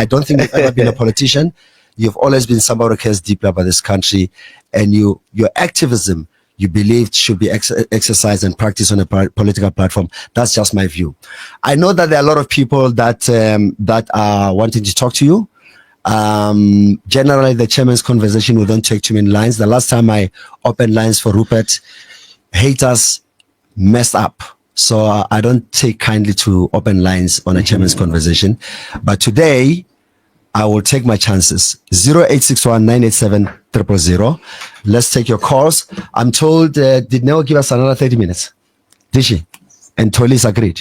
don't think you've ever been a politician. You've always been somebody who cares deeply about this country, and your activism, you believed, should be exercised and practiced on a political platform. That's just my view. I know that there are a lot of people that are wanting to talk to you. Generally, the chairman's conversation will don't take too many lines. The last time I opened lines for Rupert, haters messed up. So I don't take kindly to open lines on a chairman's conversation. But today, I will take my chances. 0861 987 000. Let's take your calls. I'm told, did Neo give us another 30 minutes? Did she? And Toli's agreed.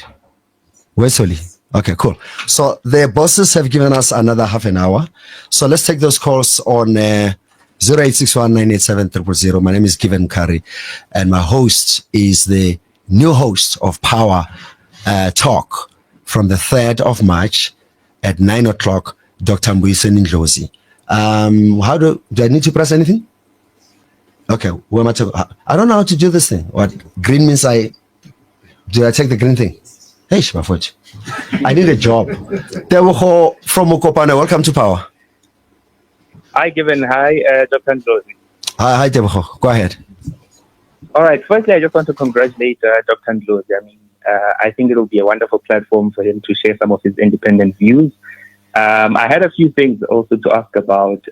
Where's Toli? Okay, cool. So the bosses have given us another half an hour. So let's take those calls on 0861 987 000. My name is Given Curry, and my host is the new host of Power Talk from the 3rd of March at 9 o'clock, Dr. Ndlozi. How do I need to press anything? Okay, where am I I don't know how to do this thing. What green means do I take the green thing? Hey, Shmafoch. I need a job. Teboho from Mokopane, welcome to Power. Hi, Given. Hi, Dr. Ndlozi. Hi, Teboho. Go ahead. All right. Firstly, I just want to congratulate Dr. Ndlozi. I mean, I think it will be a wonderful platform for him to share some of his independent views. I had a few things also to ask about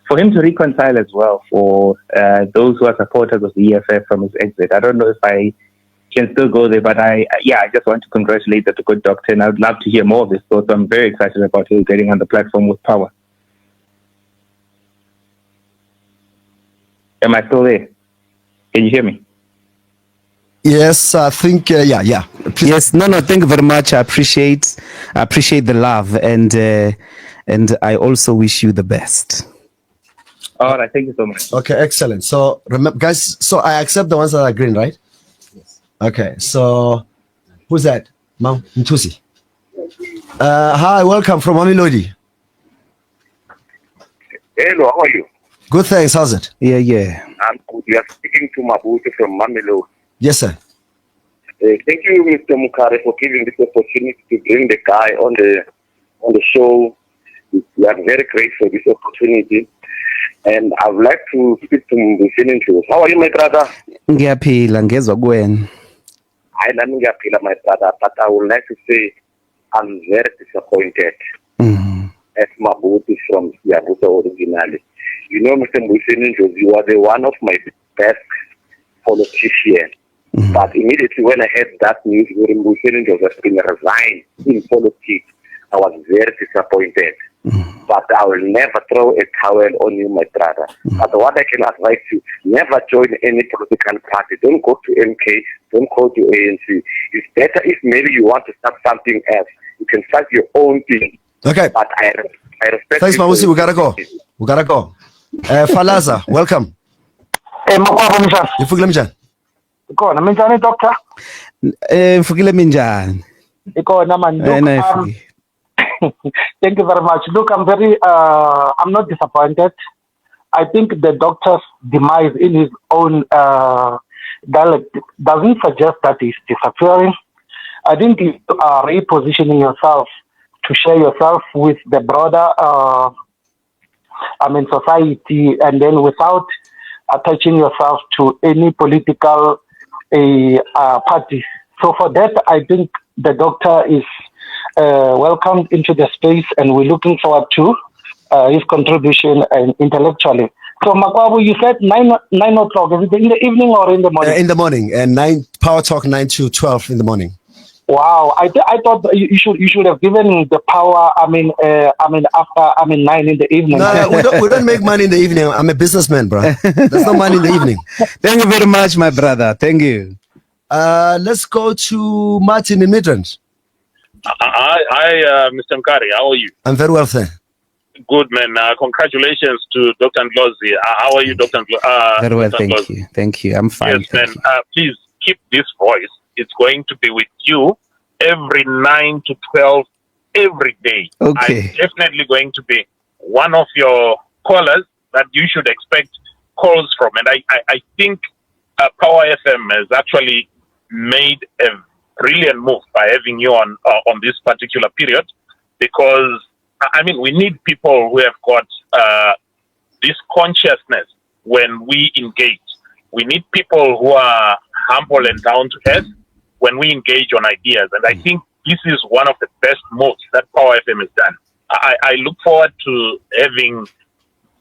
for him to reconcile as well for those who are supporters of the EFF from his exit. I don't know if I can still go there, but I just want to congratulate the good doctor, and I would love to hear more of his thoughts. I'm very excited about him getting on the platform with Power. Am I still there? Can you hear me? Yes, I think, yeah. Please. Yes, no, thank you very much. I appreciate the love, and I also wish you the best. All right, thank you so much. Okay, excellent. So, remember, guys, so I accept the ones that are green, right? Okay, so who's that? Mom Ntusi. Hi, welcome from Mamelodi. Hello, how are you? Good, thanks. How's it? Yeah. I'm good. You are speaking to Mabuti from Mamelodi. Yes, sir. Thank you, Mr. Mukare, for giving this opportunity to bring the guy on the show. We are very grateful for this opportunity. And I would like to speak to Ndlozi. How are you, my brother? Ngiyaphila ngezwa kuwena. I am my brother, but I would like to say I'm very disappointed. As Mabuti from Siabusa originally. You know, Mr. Ndlozi, you are the one of my best politicians. But immediately when I heard that news, Ndlozi has been resigned in politics, I was very disappointed. But I will never throw a towel on you, my brother. But what I can advise you, never join any political party. Don't go to MK, don't go to ANC. It's better if maybe you want to start something else. You can start your own thing. Okay. But I respect. Thanks, Mamusi. We gotta go. Falaza, welcome. Ifukile njani? Ikona minjani doctor? Mfukile minjani? Ikona man. Look, thank you very much. Look, I'm not disappointed. I think the doctor's demise in his own dialect doesn't suggest that he's disappearing. I think you are repositioning yourself to share yourself with the broader, society, and then without attaching yourself to any political party. So for that, I think the doctor is welcomed into the space, and we're looking forward to his contribution and intellectually. So Makwabu, you said 9 o'clock. Is it in the evening or in the morning? In the morning, and Power Talk 9 to 12 in the morning. Wow, I thought you should have given the power. After 9 in the evening. No, we don't make money in the evening. I'm a businessman, bro. There's no money in the evening. Thank you very much, my brother. Thank you. Let's go to Martin in Midrand. Hi, Mr. Mkari. How are you? I'm very well, sir. Good, man. Congratulations to Dr. Ndlozi. How are you, Dr. Ndlozi? Very well, thank you. Thank you. I'm fine. Yes, man. Please keep this voice. It's going to be with you every 9 to 12 every day. Okay. I'm definitely going to be one of your callers that you should expect calls from. And I think Power FM has actually made a brilliant move by having you on this particular period, because we need people who have got this consciousness when we engage. We need people who are humble and down to earth when we engage on ideas. And I think this is one of the best moves that Power FM has done. I look forward to having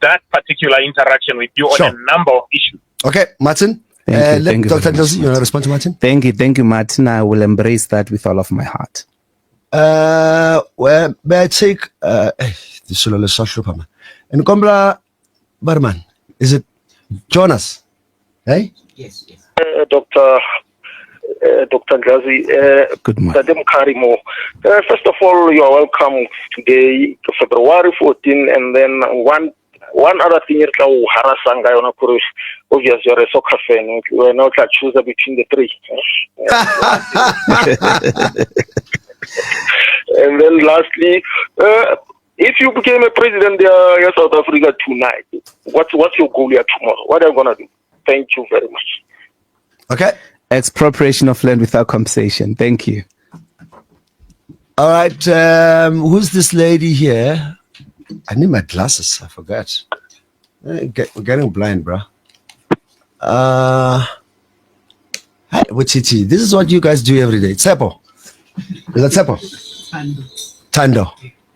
that particular interaction with you on a number of issues. Okay, Martin. Thank you, Dr. Ndlozi, you want to respond to Martin? Thank you, Martin. I will embrace that with all of my heart. Well, may I take this and Kombla Barman? Is it Jonas? Hey? Yes. Dr. Ndlozi, Good morning. first of all, you are welcome today, February 14, and then one other thing is obviously you're a soccer fan. We're not to choose between the three. And then lastly, if you became a president of South Africa tonight, what's your goal here tomorrow? What are you gonna do? Thank you very much. Okay. Expropriation of land without compensation. Thank you. All right. Who's this lady here? I need my glasses. I forgot. We're getting blind, bro. Hi, Wachiti. This is what you guys do every day. Tsepo. Is that Tsepo? Tando.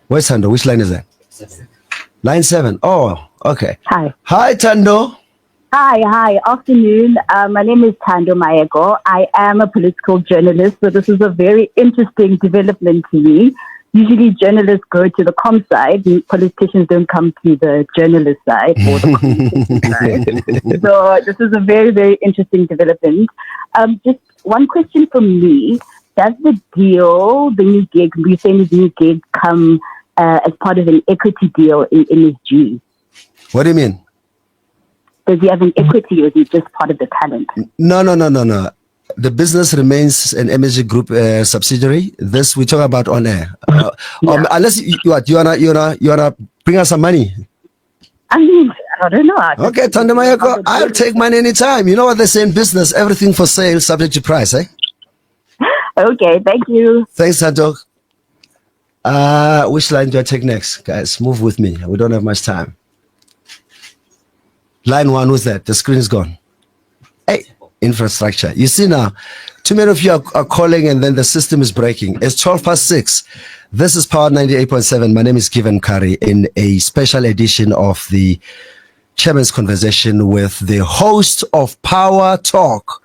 Where's Tando? Which line is that? Line 7. Oh, okay. Hi, Tando. Hi. Afternoon. My name is Tando Mayego. I am a political journalist, so this is a very interesting development to me. Usually journalists go to the com side, politicians don't come to the journalist side or the politician side. So this is a very, very interesting development. Just one question from me. Does the new gig, we're saying the new gig, come as part of an equity deal in MSG? What do you mean? Does he have an equity or is he just part of the talent? No. The business remains an MSG Group subsidiary. This we talk about on air. Unless you wanna bring us some money. I don't know. Okay, Tando Mayeko, I'll take money anytime. You know what they say in business? Everything for sale, subject to price, eh? Okay, thank you. Thanks, Santo. Which line do I take next? Guys, move with me. We don't have much time. Line 1, who's that? The screen is gone. Hey, infrastructure. You see now, too many of you are calling and then the system is breaking. It's 6:12. This is Power 98.7. My name is Given Curry in a special edition of the Chairman's Conversation with the host of Power Talk,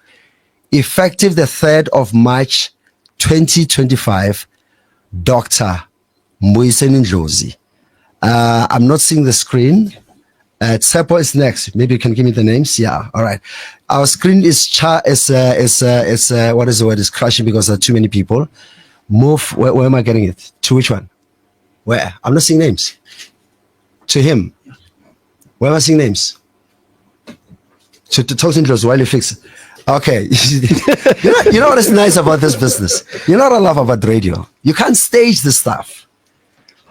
effective the 3rd of March 2025, Dr. Ndlozi. I'm not seeing the screen. Tsepo is next. Maybe you can give me the names. Yeah. All right. Our screen is what is the word? Is crashing because there are too many people. Move. Where am I getting it? To which one? Where? I'm not seeing names. To him. Where am I seeing names? To talk to Ndlozi while you fix it. Okay. you know what is nice about this business? You know what I love about radio? You can't stage this stuff.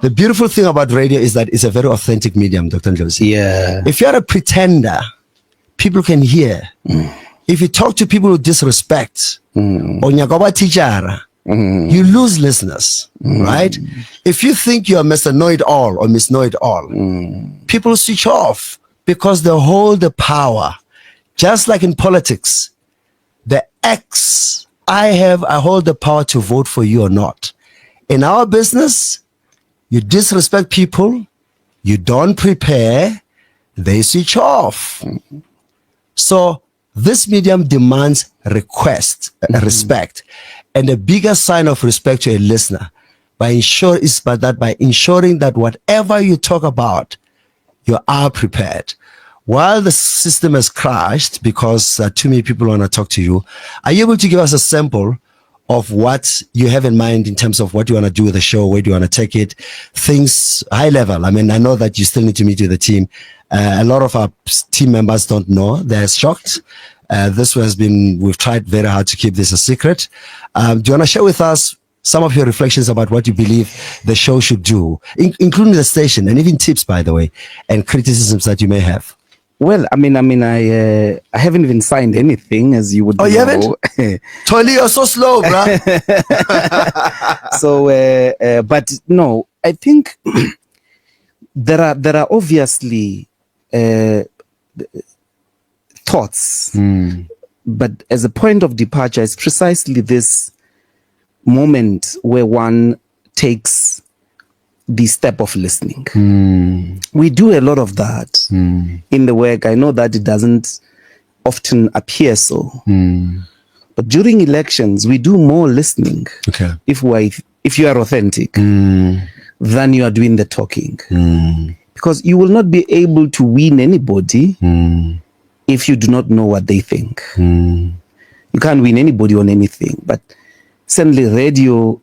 The beautiful thing about radio is that it's a very authentic medium, Dr. Ndlozi. Yeah. If you're a pretender, people can hear. If you talk to people with disrespect, you lose listeners, right? If you think you're Mr. Know-it-all or Miss Know-it-all, people switch off because they hold the power. Just like in politics, I hold the power to vote for you or not. In our business, you disrespect people, you don't prepare, they switch off. So this medium demands respect, and a bigger sign of respect to a listener by ensuring that whatever you talk about, you are prepared. While the system has crashed because too many people want to talk to you, are you able to give us a sample of what you have in mind in terms of what you want to do with the show, where do you want to take it, things high level? I mean, I know that you still need to meet with the team. A lot of our team members don't know. They're shocked. We've tried very hard to keep this a secret. Do you want to share with us some of your reflections about what you believe the show should do, including the station, and even tips, by the way, and criticisms that you may have? Well, I haven't even signed anything, as you would know. You haven't? Totally, you're so slow, bro. So, but no, I think there are obviously thoughts, but as a point of departure, it's precisely this moment where one takes the step of listening. We do a lot of that in the work. I know that it doesn't often appear so, but during elections we do more listening. Okay. If you are authentic, than you are doing the talking, because you will not be able to win anybody if you do not know what they think. You can't win anybody on anything, but certainly radio,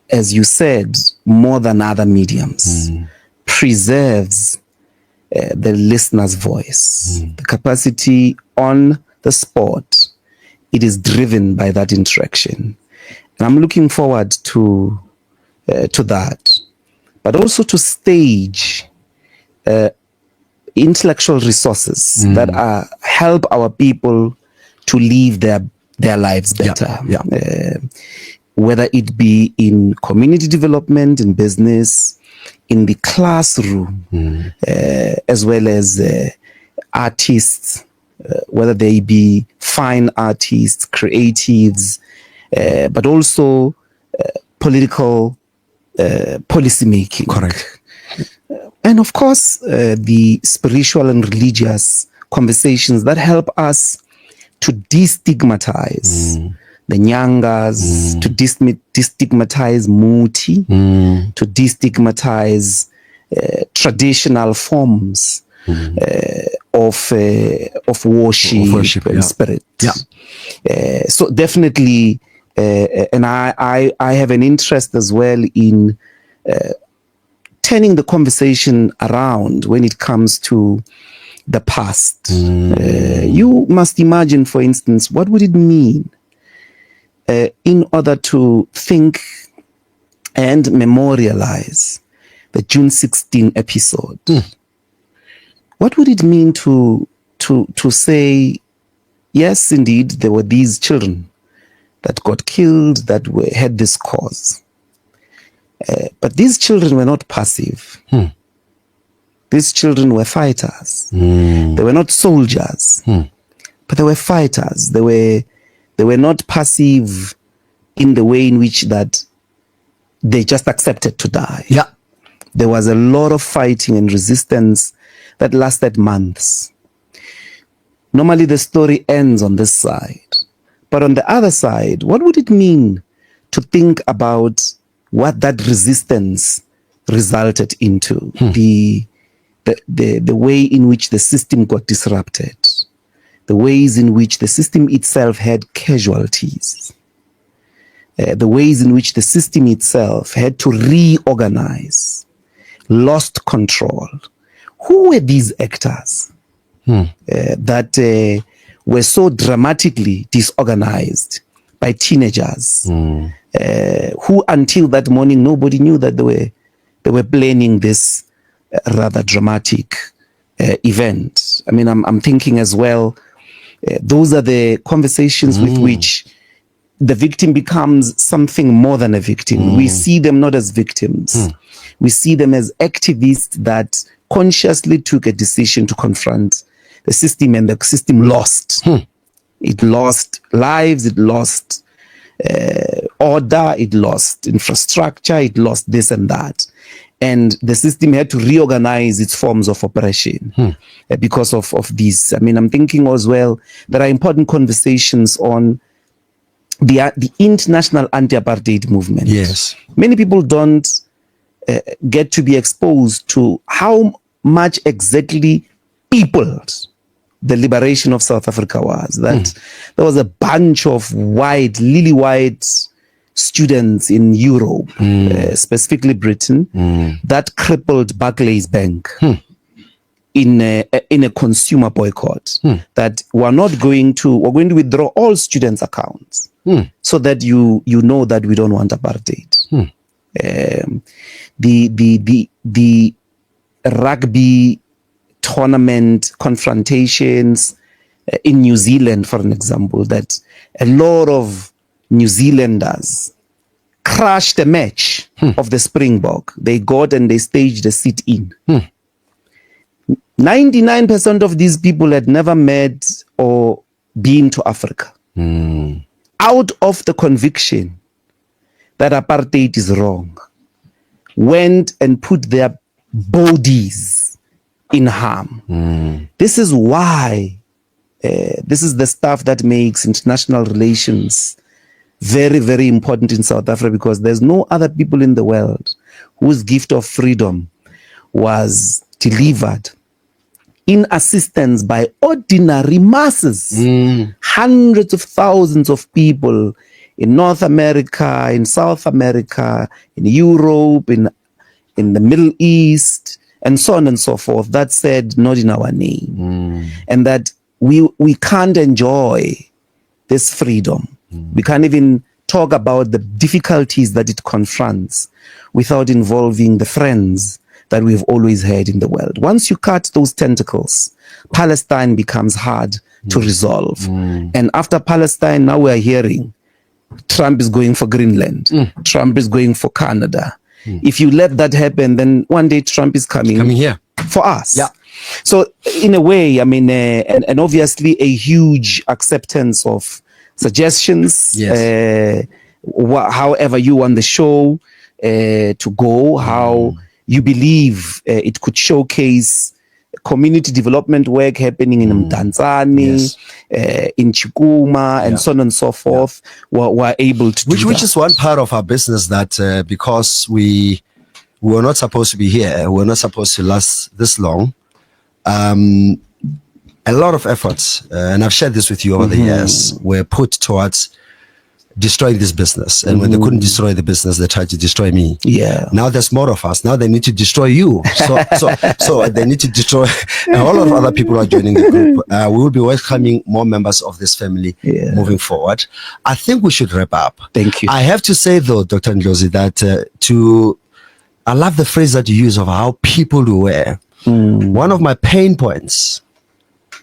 as you said, more than other mediums, preserves the listener's voice. The capacity on the spot, it is driven by that interaction. And I'm looking forward to that, but also to stage intellectual resources that help our people to live their lives better. Whether it be in community development, in business, in the classroom, as well as artists, whether they be fine artists, creatives, but also political policy making. Correct. And of course, the spiritual and religious conversations that help us to destigmatize the Nyangas, to destigmatize Muti, to destigmatize traditional forms of worship and spirit. So definitely, and I have an interest as well in turning the conversation around when it comes to the past. You must imagine, for instance, what would it mean in order to think and memorialize the June 16 episode? What would it mean to say, yes, indeed, there were these children that got killed, that had this cause. But these children were not passive. These children were fighters. They were not soldiers, but they were fighters. They were not passive in the way in which that they just accepted to die. Yeah. There was a lot of fighting and resistance that lasted months. Normally the story ends on this side. But on the other side, what would it mean to think about what that resistance resulted into? The way in which the system got disrupted, the ways in which the system itself had casualties, the ways in which the system itself had to reorganize, lost control. Who were these actors that were so dramatically disorganized by teenagers who until that morning nobody knew that they were planning this rather dramatic event? I mean, I'm thinking as well, those are the conversations with which the victim becomes something more than a victim. We see them not as victims. We see them as activists that consciously took a decision to confront the system, and the system lost. It lost lives, it lost order, it lost infrastructure, it lost this and that. And the system had to reorganize its forms of operation because of this. I mean, I'm thinking as well, there are important conversations on the international anti-apartheid movement. Yes. Many people don't get to be exposed to how much exactly peopled the liberation of South Africa was. That there was a bunch of lily white students in Europe, specifically Britain, that crippled Barclays Bank in a consumer boycott. That we're going to withdraw all students' accounts so that you know that we don't want apartheid. The rugby tournament confrontations in New Zealand, for an example, that a lot of New Zealanders crashed a match of the Springbok. They got and they staged a sit-in. 99% of these people had never met or been to Africa. Out of the conviction that apartheid is wrong, went and put their bodies in harm. This is why, this is the stuff that makes international relations very, very important in South Africa, because there's no other people in the world whose gift of freedom was delivered in assistance by ordinary masses. Hundreds of thousands of people in North America, in South America, in Europe, in the Middle East, and so on and so forth, that said, not in our name. And that we can't enjoy this freedom. We can't even talk about the difficulties that it confronts without involving the friends that we've always had in the world. Once you cut those tentacles, Palestine becomes hard to resolve. And after Palestine, now we are hearing Trump is going for Greenland. Trump is going for Canada. If you let that happen, then one day Trump is coming here for us. Yeah. So in a way, I mean, and obviously a huge acceptance of suggestions, however you want the show to go, how you believe it could showcase community development work happening in Mdantsane, in Chikuma, and so on and so forth, were able to do which is one part of our business that because we were not supposed to be here, we're not supposed to last this long, a lot of efforts, and I've shared this with you over the years, were put towards destroying this business. And when they couldn't destroy the business, they tried to destroy me. Now there's more of us. Now they need to destroy you. So they need to destroy. And a lot of other people are joining the group. We will be welcoming more members of this family moving forward. I think we should wrap up. Thank you. I have to say though, Dr. Ndlozi, that I love the phrase that you use of how people were. One of my pain points,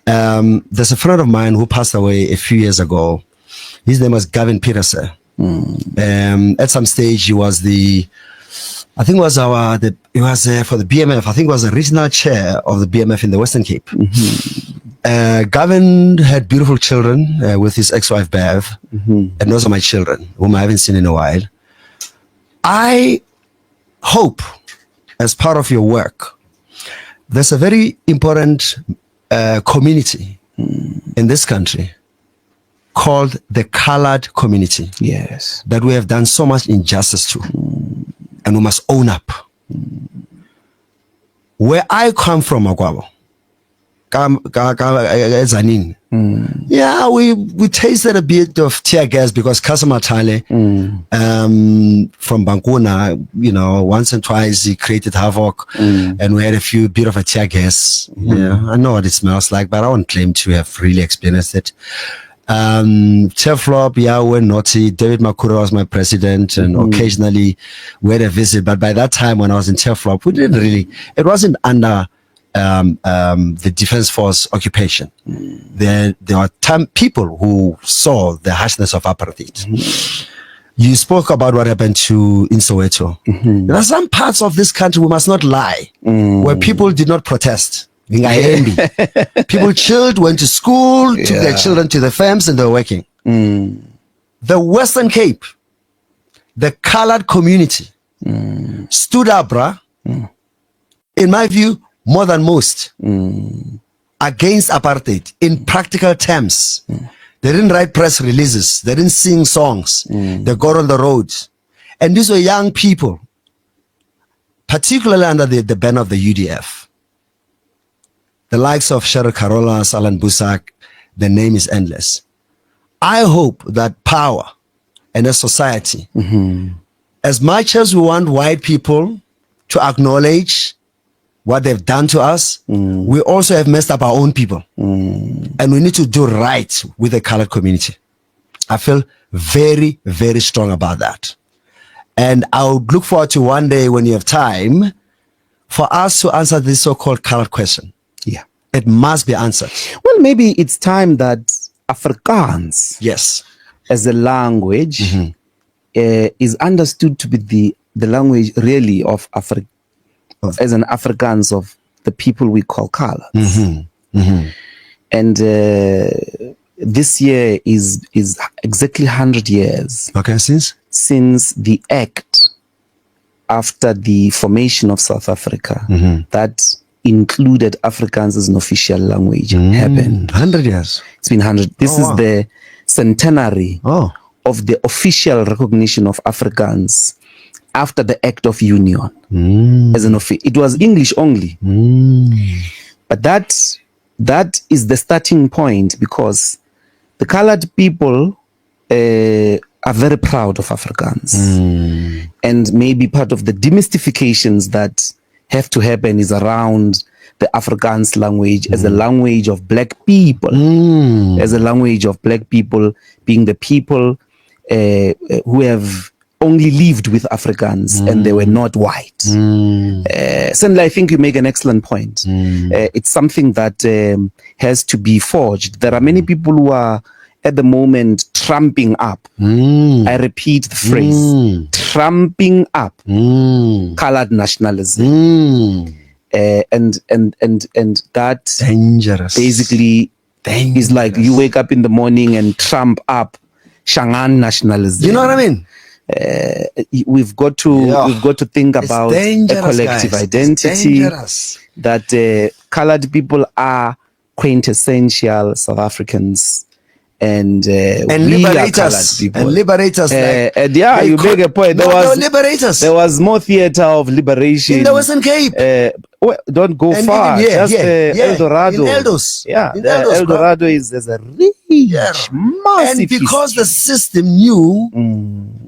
there's a friend of mine who passed away a few years ago. His name was Gavin Peterson. At some stage, he was I think it was for the BMF. I think it was the regional chair of the BMF in the Western Cape. Gavin had beautiful children with his ex-wife Bev, and those are my children, whom I haven't seen in a while. I hope, as part of your work, there's a very important community in this country called the colored community. Yes. That we have done so much injustice to. And we must own up. Where I come from, Agwabo, Zanin. Yeah, we tasted a bit of tear gas because Kasama Tale from Bankuna, once and twice he created havoc, and we had a bit of a tear gas. Yeah, I know what it smells like, but I won't claim to have really experienced it. Flop, yeah, we're naughty. David Makura was my president, and occasionally we had a visit. But by that time, when I was in Flop, we didn't really. It wasn't under the Defense Force occupation. There were people who saw the harshness of apartheid. You spoke about what happened in Soweto. There are some parts of this country, we must not lie, where people did not protest. People chilled, went to school, took their children to the farms, and they were working. The Western Cape, the colored community, stood up, in my view, more than most, against apartheid in practical terms. They didn't write press releases. They didn't sing songs. They got on the roads. And these were young people, particularly under the ban of the UDF. The likes of Cheryl Carola, Alan Busak, the name is endless. I hope that power and a society, as much as we want white people to acknowledge what they've done to us, we also have messed up our own people. And we need to do right with the colored community. I feel very, very strong about that. And I would look forward to one day when you have time for us to answer this so-called colored question. Yeah. It must be answered. Well, maybe it's time that Afrikaans, yes, as a language, is understood to be the language really of Africa, as an Afrikaans of the people we call colors. And this year is exactly 100 years. Okay, since the act after the formation of South Africa that included Afrikaans as an official language happened. 100 years. It's been 100. This is the centenary of the official recognition of Afrikaans after the Act of Union. As an it was English only. But that is the starting point, because the colored people are very proud of Afrikaans. And maybe part of the demystifications that have to happen is around the Afrikaans language as a language of black people, as a language of black people being the people who have only lived with Afrikaans and they were not white. Sandla, I think you make an excellent point. It's something that has to be forged. There are many people who are at the moment tramping up. I repeat the phrase, tramping up colored nationalism. And that dangerous basically is like you wake up in the morning and tramp up Shangaan nationalism. You know what I mean? We've got to think about a collective identity that colored people are quintessential South Africans. And liberators, people. And liberators. You make a point. There was more theater of liberation in the Western Cape. Don't go far. El Dorado. In Eldos. El Dorado is a rich, massive. And because the system knew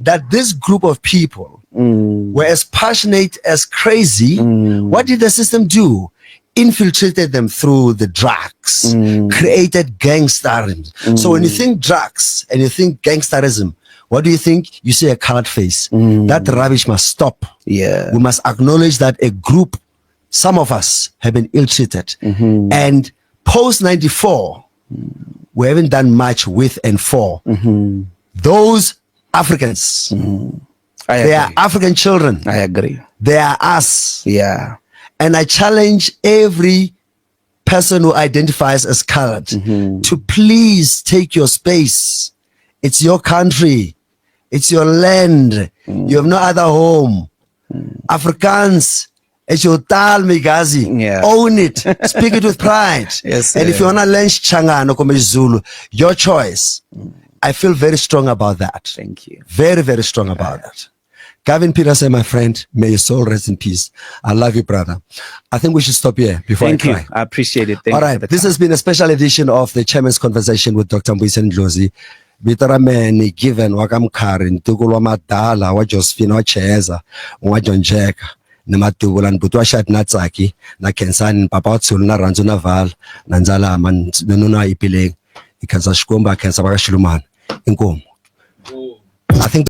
that this group of people were as passionate as crazy, what did the system do? Infiltrated them through the drugs, created gangsterism. So when you think drugs and you think gangsterism, what do you think? You see a colored face. That rubbish must stop. Yeah, we must acknowledge that a group, some of us, have been ill-treated. And post-94, we haven't done much with and for those Africans. They are African children. I agree. They are us. Yeah. And I challenge every person who identifies as colored to please take your space. It's your country. It's your land. You have no other home. Afrikaans, it's your tal Migazi. Yeah. Own it. Speak it with pride. Yes, and if you want to learn Changano or Zulu, your choice. I feel very strong about that. Thank you. Very, very strong about that. Gavin Peterson, my friend, may your soul rest in peace. I love you, brother. I think we should stop here before Thank I you. cry. I appreciate it. Thank All you. right. This has been a special edition of the Chairman's Conversation with Dr. Ndlozi. Bitarameni given wakam Karin, Tugulwa Madala, wa Josephine, wa Cheza, wa John Jack, Namatubulan, Butwa Shat Natsaki, na Kensan, Papa Tsulna, Ranzuna Val, Nanzala, Man, Nununa Ipiling, Ikansa Shkumba, Kansabaka Shuluman, Inkum. I think